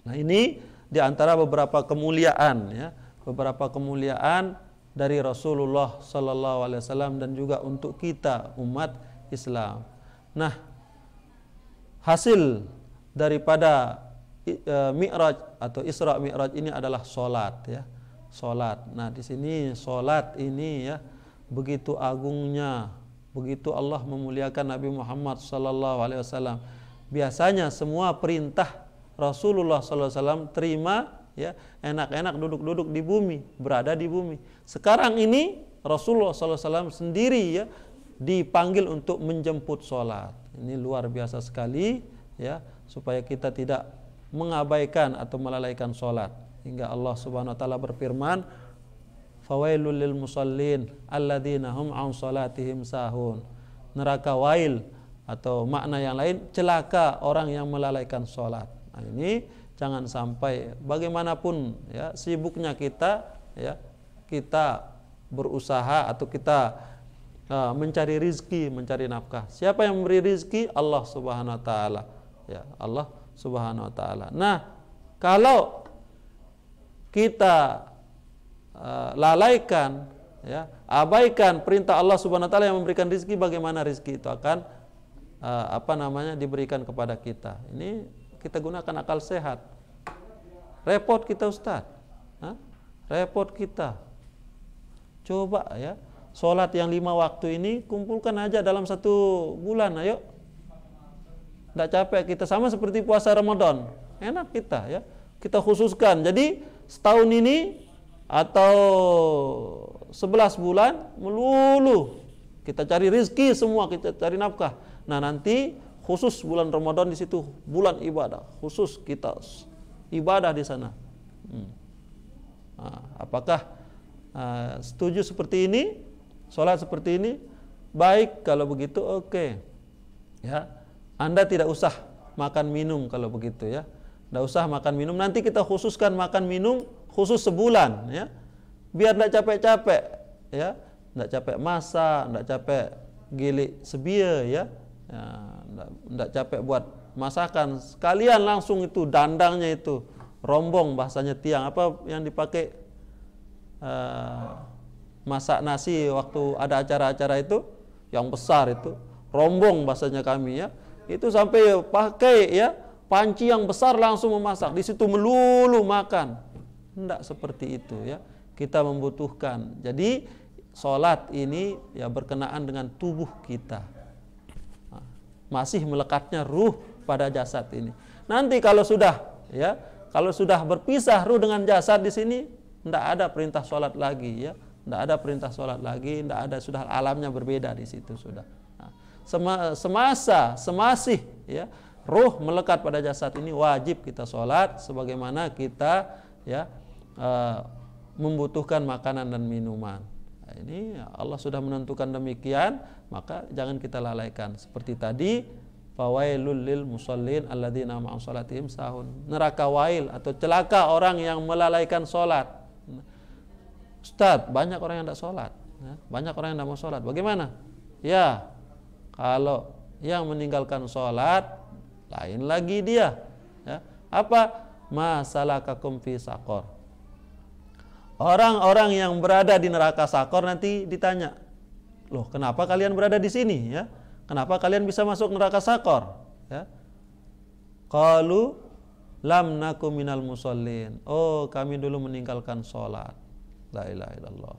Nah, ini diantara beberapa kemuliaan, ya, beberapa kemuliaan dari Rasulullah Sallallahu Alaihi Wasallam dan juga untuk kita umat Islam. Nah, hasil daripada Mi'raj atau Isra Mi'raj ini adalah solat, ya, solat. Nah, di sini solat ini, ya, begitu agungnya, begitu Allah memuliakan Nabi Muhammad Sallallahu Alaihi Wasallam. Biasanya semua perintah Rasulullah SAW terima, ya, enak-enak duduk-duduk di bumi, berada di bumi. Sekarang ini Rasulullah SAW sendiri, ya, dipanggil untuk menjemput sholat. Ini luar biasa sekali, ya, supaya kita tidak mengabaikan atau melalaikan sholat. Hingga Allah Subhanahu wa taala berfirman, fawailul lil musallin alladzina hum an salatihim sahun. Neraka wail atau makna yang lain, celaka orang yang melalaikan sholat. Nah, ini jangan sampai bagaimanapun, ya, sibuknya kita, ya, kita berusaha atau kita mencari rizki, mencari nafkah. Siapa yang memberi rizki? Allah Subhanahu wa taala, ya, Allah Subhanahu wa taala. Nah, kalau kita lalaikan, ya, abaikan perintah Allah Subhanahu wa taala yang memberikan rizki, bagaimana rizki itu akan diberikan kepada kita? Ini kita gunakan akal sehat. Repot kita, Ustaz. Repot kita. Coba, ya, sholat yang 5 waktu ini kumpulkan aja dalam 1 bulan, ayo. Tidak capek kita, sama seperti puasa Ramadan. Enak kita, ya. Kita khususkan. Jadi setahun ini atau 11 bulan melulu kita cari rizki semua, kita cari nafkah. Nah, nanti khusus bulan Ramadan di situ bulan ibadah, khusus kita ibadah di sana. Nah, apakah setuju seperti ini? Sholat seperti ini? Baik, kalau begitu oke. Ya, Anda tidak usah makan minum kalau begitu ya. Tidak usah makan minum. Nanti kita khususkan makan minum khusus sebulan ya. Biar tidak capek-capek ya. Tidak capek masak, tidak capek gilik sebia ya. Tidak capek buat masakan. Sekalian langsung itu dandangnya itu rombong, bahasanya tiang. Apa yang dipakai masak nasi waktu ada acara-acara itu yang besar itu, rombong bahasanya kami ya. Itu sampai pakai ya panci yang besar langsung memasak, di situ melulu makan. Tidak seperti itu ya. Kita membutuhkan. Jadi sholat ini ya berkenaan dengan tubuh kita. Masih melekatnya ruh pada jasad ini. Nanti kalau sudah ya, kalau sudah berpisah ruh dengan jasad di sini, tidak ada perintah sholat lagi ya. Tidak ada perintah sholat lagi, tidak ada, sudah alamnya berbeda di situ sudah. Semasih ya ruh melekat pada jasad ini wajib kita sholat sebagaimana kita ya membutuhkan makanan dan minuman. Nah, ini Allah sudah menentukan demikian, maka jangan kita lalaikan. Seperti tadi, fawailul lil musallin alladzina ma'an salatihim sahun. Neraka wail atau celaka orang yang melalaikan sholat. Ustaz, banyak orang yang tidak sholat, banyak orang yang tidak mau sholat. Bagaimana? Ya, kalau yang meninggalkan sholat, lain lagi dia. Ya. Apa? Masalakakum fi saqor. Orang-orang yang berada di neraka sakor nanti ditanya, loh kenapa kalian berada di sini? Ya, kenapa kalian bisa masuk neraka sakor? Ya. Qalu lam nakum minal musallin. Oh, kami dulu meninggalkan sholat. La ilaha illallah.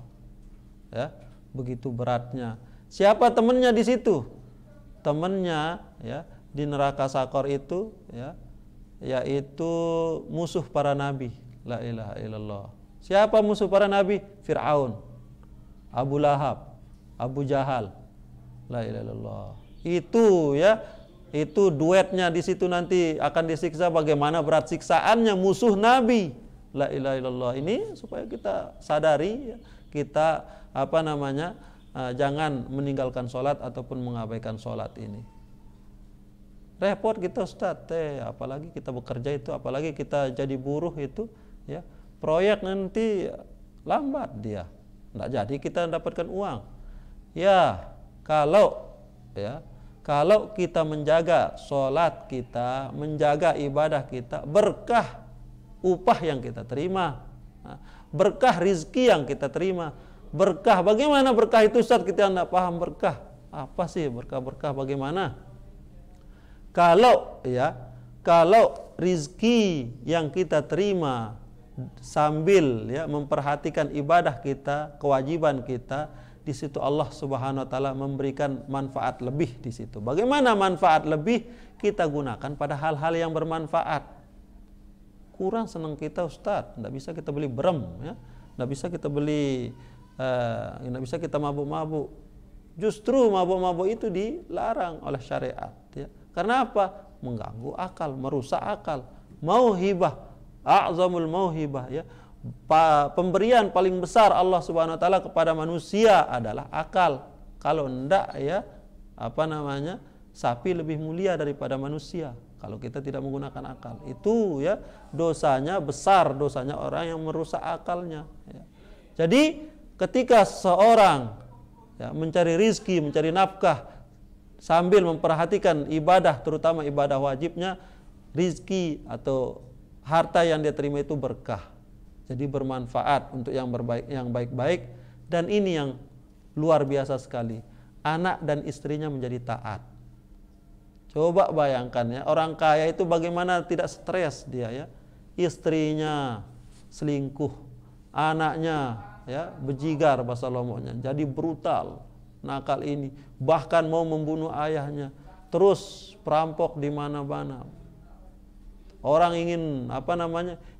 Ya, begitu beratnya. Siapa temannya di situ? Temannya ya di neraka sakor itu ya, yaitu musuh para nabi. La ilaha illallah. Siapa musuh para nabi? Fir'aun, Abu Lahab, Abu Jahal. La ilaha illallah. Itu ya, itu duetnya di situ nanti akan disiksa. Bagaimana berat siksaannya musuh nabi. La ilaha illallah. Ini supaya kita sadari, kita jangan meninggalkan sholat ataupun mengabaikan sholat ini. Repot kita Ustaz, apalagi kita bekerja itu, apalagi kita jadi buruh itu, ya proyek nanti lambat dia, nggak jadi kita dapatkan uang. Ya kalau kita menjaga sholat kita, menjaga ibadah kita, berkah upah yang kita terima, berkah rizki yang kita terima. Berkah, bagaimana berkah itu Ustaz? Kita tidak paham berkah. Apa sih berkah-berkah bagaimana? Kalau rizki yang kita terima sambil ya memperhatikan ibadah kita, kewajiban kita, di situ Allah Subhanahu wa taala memberikan manfaat lebih di situ. Bagaimana manfaat lebih? Kita gunakan pada hal-hal yang bermanfaat. Kurang senang kita Ustaz, tidak bisa kita beli brem ya, tidak bisa kita beli, tidak bisa kita mabuk-mabuk. Justru mabuk-mabuk itu dilarang oleh syariat ya. Karena apa? Mengganggu akal, merusak akal. Mauhibah, a'zamul mauhibah ya. Pemberian paling besar Allah Subhanahu wa taala kepada manusia adalah akal. Kalau enggak ya, sapi lebih mulia daripada manusia. Kalau kita tidak menggunakan akal, itu ya dosanya besar, dosanya orang yang merusak akalnya. Ya. Jadi ketika seorang ya, mencari rizki, mencari nafkah sambil memperhatikan ibadah, terutama ibadah wajibnya, rizki atau harta yang dia terima itu berkah. Jadi bermanfaat untuk yang baik-baik, dan ini yang luar biasa sekali. Anak dan istrinya menjadi taat. Coba bayangkan ya, orang kaya itu bagaimana tidak stres dia ya. Istrinya selingkuh, anaknya ya bejigar bahasa Lomboknya, jadi brutal, nakal ini, bahkan mau membunuh ayahnya, terus perampok di mana-mana. Orang ingin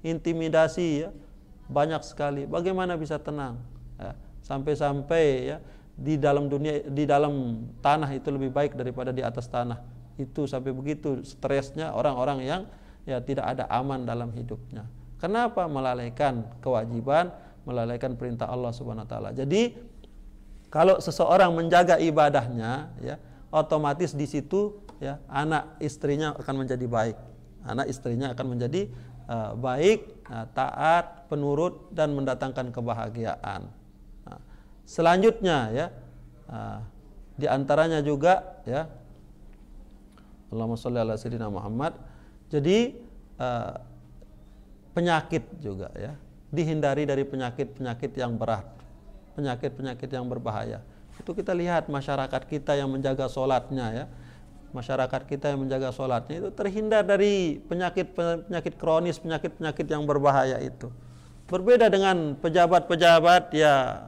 intimidasi ya, banyak sekali. Bagaimana bisa tenang? Ya, sampai-sampai ya di dalam dunia, di dalam tanah itu lebih baik daripada di atas tanah. Itu sampai begitu stresnya orang-orang yang ya tidak ada aman dalam hidupnya. Kenapa? Melalaikan kewajiban, melalaikan perintah Allah Subhanahu wa taala. Jadi kalau seseorang menjaga ibadahnya, ya, otomatis di situ ya anak istrinya akan menjadi baik. Anak istrinya akan menjadi baik, taat, penurut, dan mendatangkan kebahagiaan. Nah, selanjutnya ya, di antaranya juga ya, Allahumma sholli ala sayyidina Muhammad. Jadi penyakit juga ya, dihindari dari penyakit-penyakit yang berat, penyakit-penyakit yang berbahaya. Itu kita lihat masyarakat kita yang menjaga sholatnya ya, masyarakat kita yang menjaga sholatnya itu terhindar dari penyakit kronis, penyakit-penyakit yang berbahaya itu. Berbeda dengan pejabat-pejabat ya,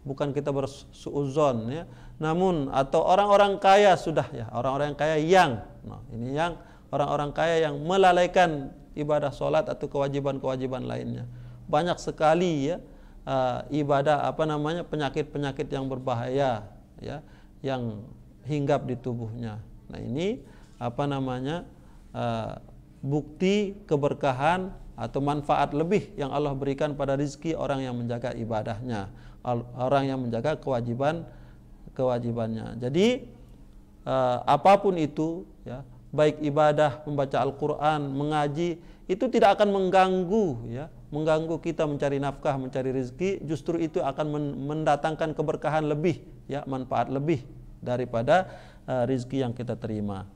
bukan kita bersuuzon ya, namun atau orang-orang kaya sudah ya, orang-orang kaya yang, ini yang orang-orang kaya yang melalaikan ibadah sholat atau kewajiban-kewajiban lainnya. Banyak sekali ya ibadah penyakit-penyakit yang berbahaya ya, yang hinggap di tubuhnya. Nah ini bukti keberkahan atau manfaat lebih yang Allah berikan pada rizki orang yang menjaga ibadahnya, orang yang menjaga kewajibannya. Jadi apapun itu ya, baik ibadah, membaca Al-Quran, mengaji, itu tidak akan mengganggu kita mencari nafkah, mencari rezeki. Justru itu akan mendatangkan keberkahan lebih ya, manfaat lebih daripada rezeki yang kita terima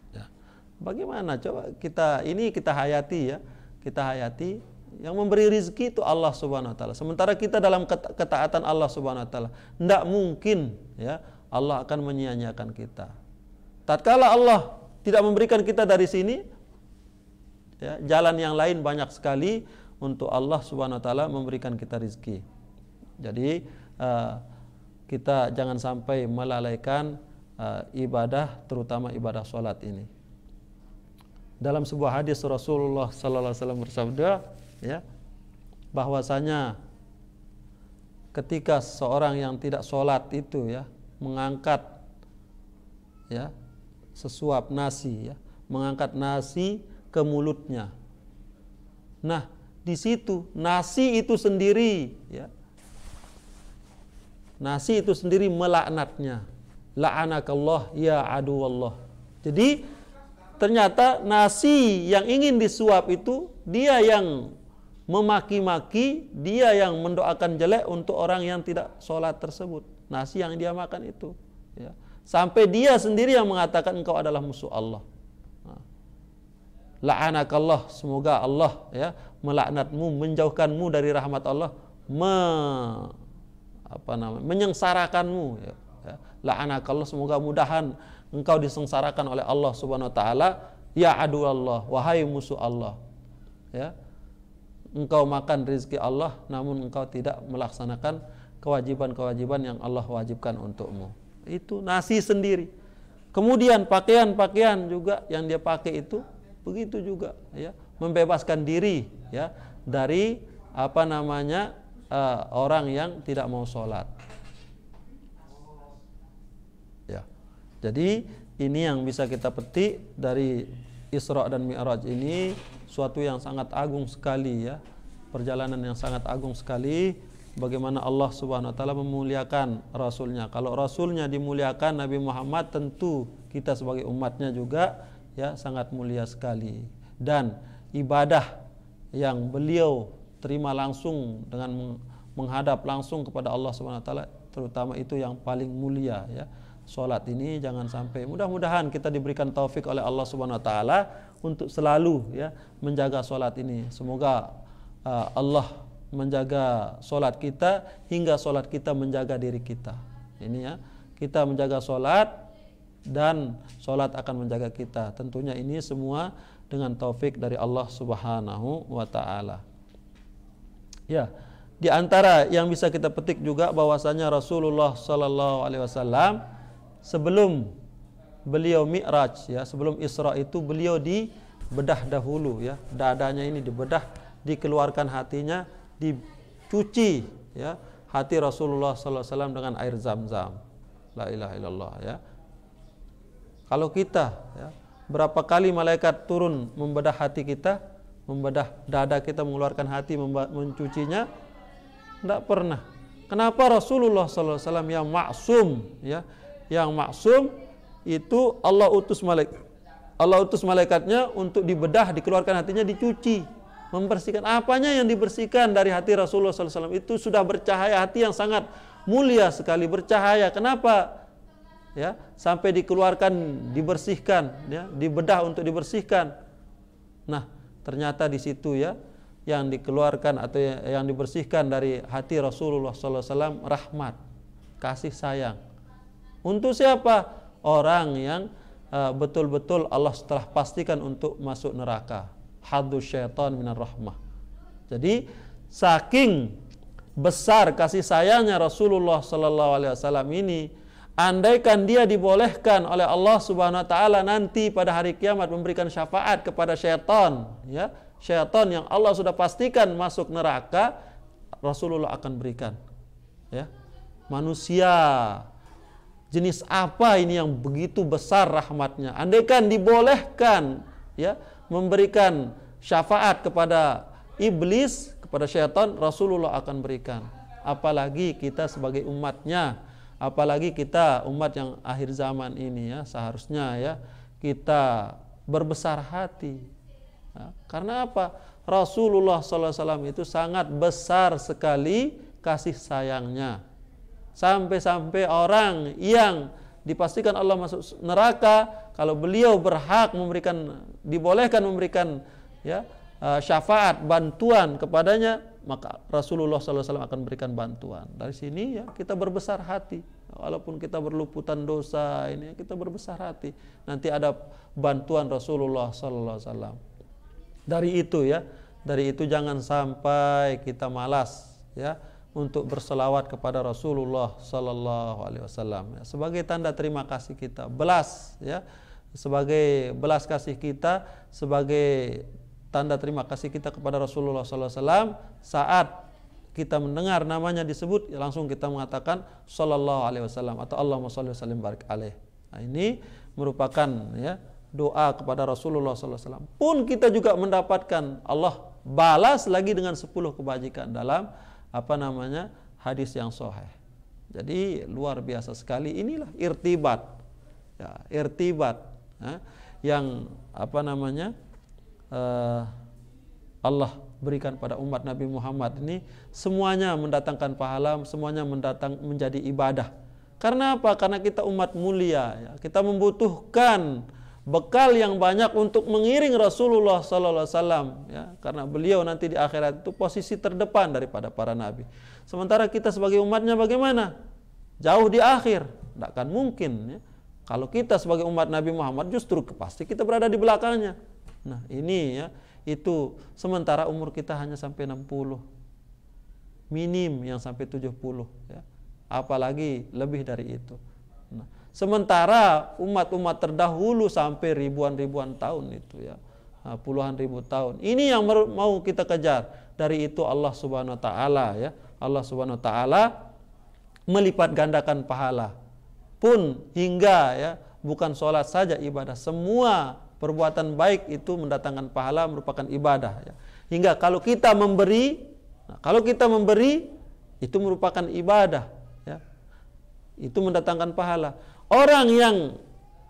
ya. Bagaimana coba kita hayati ya, kita hayati yang memberi rezeki itu Allah Subhanahu wa taala. Sementara kita dalam ketaatan Allah Subhanahu wa taala, tidak mungkin ya Allah akan menyia-nyiakan kita. Tatkala Allah tidak memberikan kita dari sini, ya, jalan yang lain banyak sekali untuk Allah Subhanahu wa taala memberikan kita rezeki. Jadi kita jangan sampai melalaikan ibadah, terutama ibadah sholat ini. Dalam sebuah hadis Rasulullah sallallahu alaihi wasallam bersabda, ya, bahwasanya ketika seorang yang tidak sholat itu ya mengangkat ya sesuap nasi ya, mengangkat nasi ke mulutnya. Nah, di situ nasi itu sendiri ya, nasi itu sendiri melaknatnya. La'anakallah ya aduwallah. Jadi ternyata nasi yang ingin disuap itu dia yang memaki-maki, dia yang mendoakan jelek untuk orang yang tidak sholat tersebut. Nasi yang dia makan itu ya. Sampai dia sendiri yang mengatakan engkau adalah musuh Allah. La'anakallah, semoga Allah ya melaknatmu, menjauhkanmu dari rahmat Allah, menyengsarakanmu ya. La'anakallah, semoga mudahan engkau disengsarakan oleh Allah Subhanahu wa taala, ya adu Allah, wahai musuh Allah. Ya. Engkau makan rezeki Allah namun engkau tidak melaksanakan kewajiban-kewajiban yang Allah wajibkan untukmu. Itu nasi sendiri. Kemudian pakaian-pakaian juga yang dia pakai itu begitu juga ya, membebaskan diri ya dari orang yang tidak mau sholat ya. Jadi ini yang bisa kita petik dari Isra dan Mi'raj ini, suatu yang sangat agung sekali ya, perjalanan yang sangat agung sekali. Bagaimana Allah Subhanahu wa taala memuliakan Rasulnya. Kalau Rasulnya dimuliakan, Nabi Muhammad, tentu kita sebagai umatnya juga ya sangat mulia sekali. Dan ibadah yang beliau terima langsung dengan menghadap langsung kepada Allah Subhanahu wa taala, terutama itu yang paling mulia ya. Salat ini jangan sampai, mudah-mudahan kita diberikan taufik oleh Allah Subhanahu wa taala untuk selalu ya menjaga salat ini. Semoga Allah menjaga solat kita hingga solat kita menjaga diri kita. Ini ya, kita menjaga solat dan solat akan menjaga kita. Tentunya ini semua dengan taufik dari Allah Subhanahu wa taala. Ya, di antara yang bisa kita petik juga bahwasanya Rasulullah sallallahu alaihi wasallam sebelum beliau Mi'raj ya, sebelum Isra itu beliau dibedah dahulu ya, dadanya ini dibedah, dikeluarkan hatinya, dicuci ya, hati Rasulullah SAW dengan air Zam-Zam. La ilaha illallah ya. Kalau kita ya, berapa kali malaikat turun membedah hati kita, membedah dada kita, mengeluarkan hati, mencucinya? Tidak pernah. Kenapa Rasulullah SAW yang maksum ya, yang maksum itu Allah utus malaikatnya untuk dibedah, dikeluarkan hatinya, dicuci, membersihkan. Apanya yang dibersihkan dari hati Rasulullah SAW? Itu sudah bercahaya, hati yang sangat mulia sekali, bercahaya. Kenapa ya sampai dikeluarkan, dibersihkan ya, dibedah untuk dibersihkan? Nah, ternyata di situ ya yang dikeluarkan atau yang dibersihkan dari hati Rasulullah SAW rahmat, kasih sayang. Untuk siapa? Orang yang betul-betul Allah telah pastikan untuk masuk neraka. Haddu syaitan minar rahmah. Jadi saking besar kasih sayangnya Rasulullah SAW ini, andaikan dia dibolehkan oleh Allah Subhanahu Wa Taala nanti pada hari kiamat memberikan syafaat kepada syaitan, ya, syaitan yang Allah sudah pastikan masuk neraka, Rasulullah akan berikan. Ya, manusia jenis apa ini yang begitu besar rahmatnya? Andaikan dibolehkan, ya, memberikan syafaat kepada iblis, kepada syaitan, Rasulullah akan berikan. Apalagi kita sebagai umatnya, apalagi kita umat yang akhir zaman ini ya, seharusnya ya kita berbesar hati. Ya, karena apa? Rasulullah SAW itu sangat besar sekali kasih sayangnya. Sampai-sampai orang yang dipastikan Allah masuk neraka, kalau beliau berhak memberikan, dibolehkan memberikan ya syafaat, bantuan kepadanya, maka Rasulullah SAW akan berikan bantuan. Dari sini ya kita berbesar hati. Walaupun kita berluputan dosa ini, kita berbesar hati. Nanti ada bantuan Rasulullah SAW. Dari itu ya, dari itu jangan sampai kita malas ya untuk berselawat kepada Rasulullah Sallallahu Alaihi Wasallam. Sebagai tanda terima kasih kita, belas ya, sebagai belas kasih kita, sebagai tanda terima kasih kita kepada Rasulullah Sallallahu Alaihi Wasallam, saat kita mendengar namanya disebut, ya langsung kita mengatakan Sallallahu Alaihi Wasallam atau Allahumma shalli wa sallim barik alaih. Nah, ini merupakan ya doa kepada Rasulullah Sallallahu Alaihi Wasallam. Pun kita juga mendapatkan Allah balas lagi dengan 10 kebajikan dalam hadis yang sahih. Jadi luar biasa sekali, inilah irtibat ya, irtibat ya, yang Allah berikan pada umat Nabi Muhammad ini, semuanya mendatangkan pahala, semuanya menjadi ibadah. Karena apa? Karena kita umat mulia ya, kita membutuhkan bekal yang banyak untuk mengiring Rasulullah Sallallahu Alaihi Wasallam ya, karena beliau nanti di akhirat itu posisi terdepan daripada para nabi. Sementara kita sebagai umatnya bagaimana? Jauh di akhir, tidak akan mungkin ya. Kalau kita sebagai umat Nabi Muhammad justru pasti kita berada di belakangnya. Nah ini ya, itu sementara umur kita hanya sampai 60, minim yang sampai 70 ya, apalagi lebih dari itu. Nah, sementara umat-umat terdahulu sampai ribuan-ribuan tahun itu ya, puluhan ribu tahun. Ini yang mau kita kejar. Dari itu Allah Subhanahu Wa Taala ya, Allah Subhanahu Wa Taala melipat gandakan pahala. Pun hingga ya, bukan sholat saja ibadah, semua perbuatan baik itu mendatangkan pahala, merupakan ibadah ya. Hingga kalau kita memberi, itu merupakan ibadah ya. Itu mendatangkan pahala. Orang yang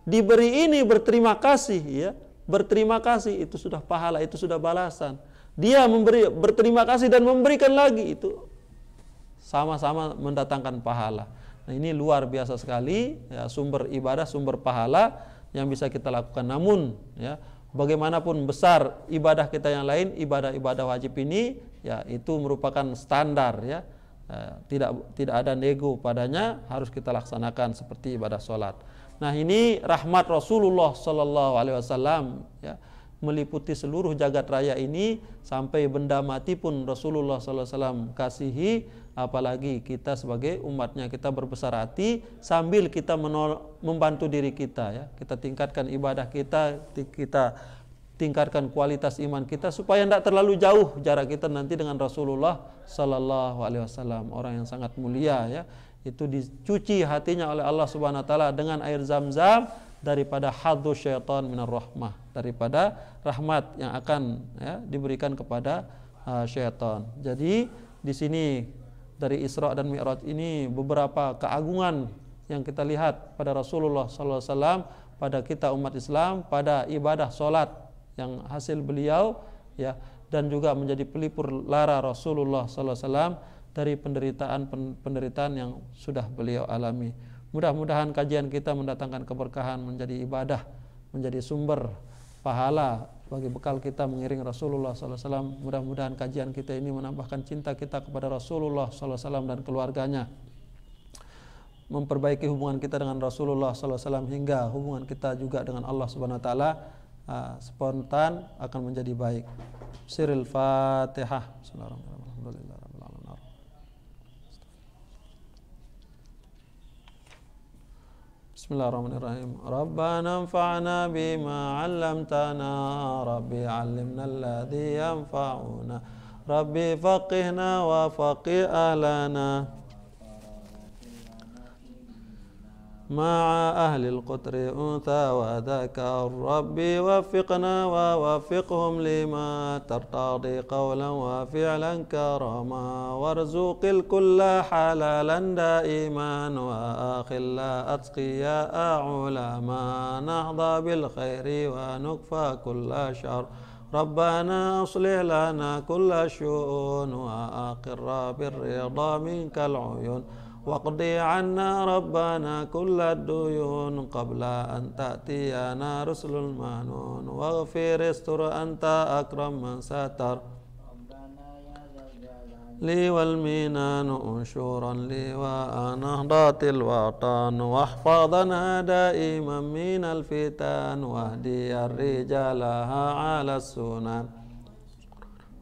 diberi ini berterima kasih ya, berterima kasih itu sudah pahala, itu sudah balasan. Dia memberi, berterima kasih dan memberikan lagi, itu sama-sama mendatangkan pahala. Nah, ini luar biasa sekali ya, sumber ibadah, sumber pahala yang bisa kita lakukan. Namun ya, bagaimanapun besar ibadah kita yang lain, ibadah-ibadah wajib ini ya itu merupakan standar ya. Tidak ada nego padanya, harus kita laksanakan seperti ibadah sholat. Nah ini rahmat Rasulullah Sallallahu Alaihi Wasallam ya, meliputi seluruh jagat raya ini, sampai benda mati pun Rasulullah Sallallahu Alaihi Wasallam kasihi, apalagi kita sebagai umatnya. Kita berbesar hati sambil kita membantu diri kita ya, kita tingkatkan ibadah kita tingkatkan kualitas iman kita supaya tidak terlalu jauh jarak kita nanti dengan Rasulullah Sallallahu Alaihi Wasallam, orang yang sangat mulia ya. Itu dicuci hatinya oleh Allah Subhanahu Wa Taala dengan air Zam-Zam daripada haddu syaitan minar rahmah, daripada rahmat yang akan ya, diberikan kepada syaitan. Jadi di sini dari Isra dan Mi'raj ini beberapa keagungan yang kita lihat pada Rasulullah Sallallahu Alaihi Wasallam, pada kita umat Islam, pada ibadah solat yang hasil beliau ya, dan juga menjadi pelipur lara Rasulullah sallallahu alaihi wasallam dari penderitaan yang sudah beliau alami. Mudah-mudahan kajian kita mendatangkan keberkahan, menjadi ibadah, menjadi sumber pahala bagi bekal kita mengiring Rasulullah sallallahu alaihi wasallam. Mudah-mudahan kajian kita ini menambahkan cinta kita kepada Rasulullah sallallahu alaihi wasallam dan keluarganya, memperbaiki hubungan kita dengan Rasulullah sallallahu alaihi wasallam, hingga hubungan kita juga dengan Allah Subhanahu wa taala spontan akan menjadi baik. Siril Fatihah. Bismillahirrahmanirrahim. Rabbana anfa'na bima 'allamtana, Rabbi 'allimna alladhi yanfa'una, Rabbi faqihna wa faqih ahlana ma'a ahlil qutri untha wa dhakar, Rabbi wafiqna wa wafiqhum lima tartadi qawlan wa fi'lan karama, warzuqil kulla halalan daiman wa akhilla atqiya'a ulama, nahda bil khairi wa nukfa kulla syar, Rabbana aslih lana kulla syu'un wa aqirra birrida minkal uyun, waqdi anna rabbana kulla duyun qabla an ta'tiyana rusulul manun, waghfir istur anta akram man satar, li wal minan unshuran li wa anahdatil watan, wahfadana daiman minal fitan, wahdi ar-rijalaha ala sunan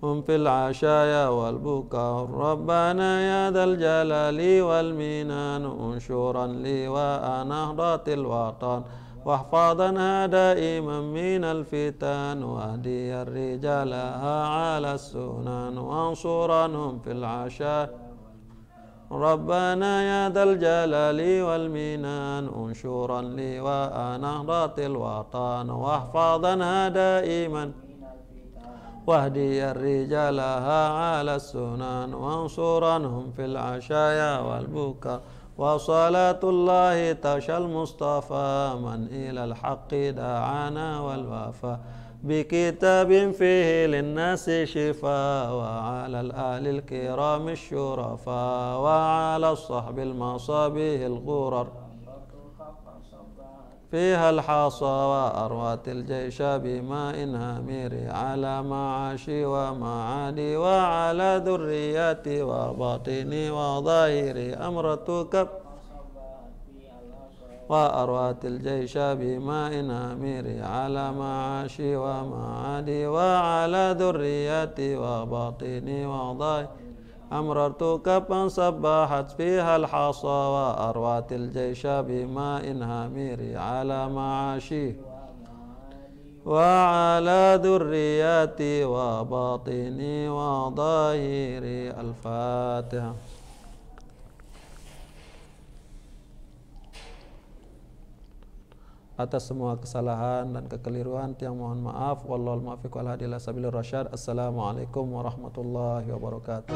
في العشايا والبكاء, ربنا يا ذا الجلال والمنان انشورا لي ونهضة الوطن, واحفظنا دائما من الفتن, واهدي الرجال على السنن, وانصرنهم في العشاء, ربنا يا ذا الجلال والمنان انشورا لي ونهضة الوطن, واحفظنا دائما واهدي الرجال على السنن, وانصرنهم في العشايا والبكاء, وصلاة الله تشى المصطفى من إلى الحق دعانا والوفاء, بكتاب فيه للناس شفاء, وعلى الآل الكرام الشرفاء, وعلى الصحب المصابيح الغرر, فيها الحصى وأروات الجيش بماء هامر, على معاشي ومعادي وعلى ذرياتي وباطني وظاهري أمرتك, وأروات الجيش بماء هامر, على معاشي ومعادي وعلى ذرياتي وباطني وظاهري أمررتك فانصبحت فيها الحصى, وأروات الجيش بماء هامر, على معاشي وعلى ذرياتي وباطني وظاهري. الفاتحة. Atas semua kesalahan dan kekeliruan tiang mohon maaf. Wallahul muwaffiq wal hadi ila sabilir rasyad. Assalamualaikum warahmatullahi wabarakatuh.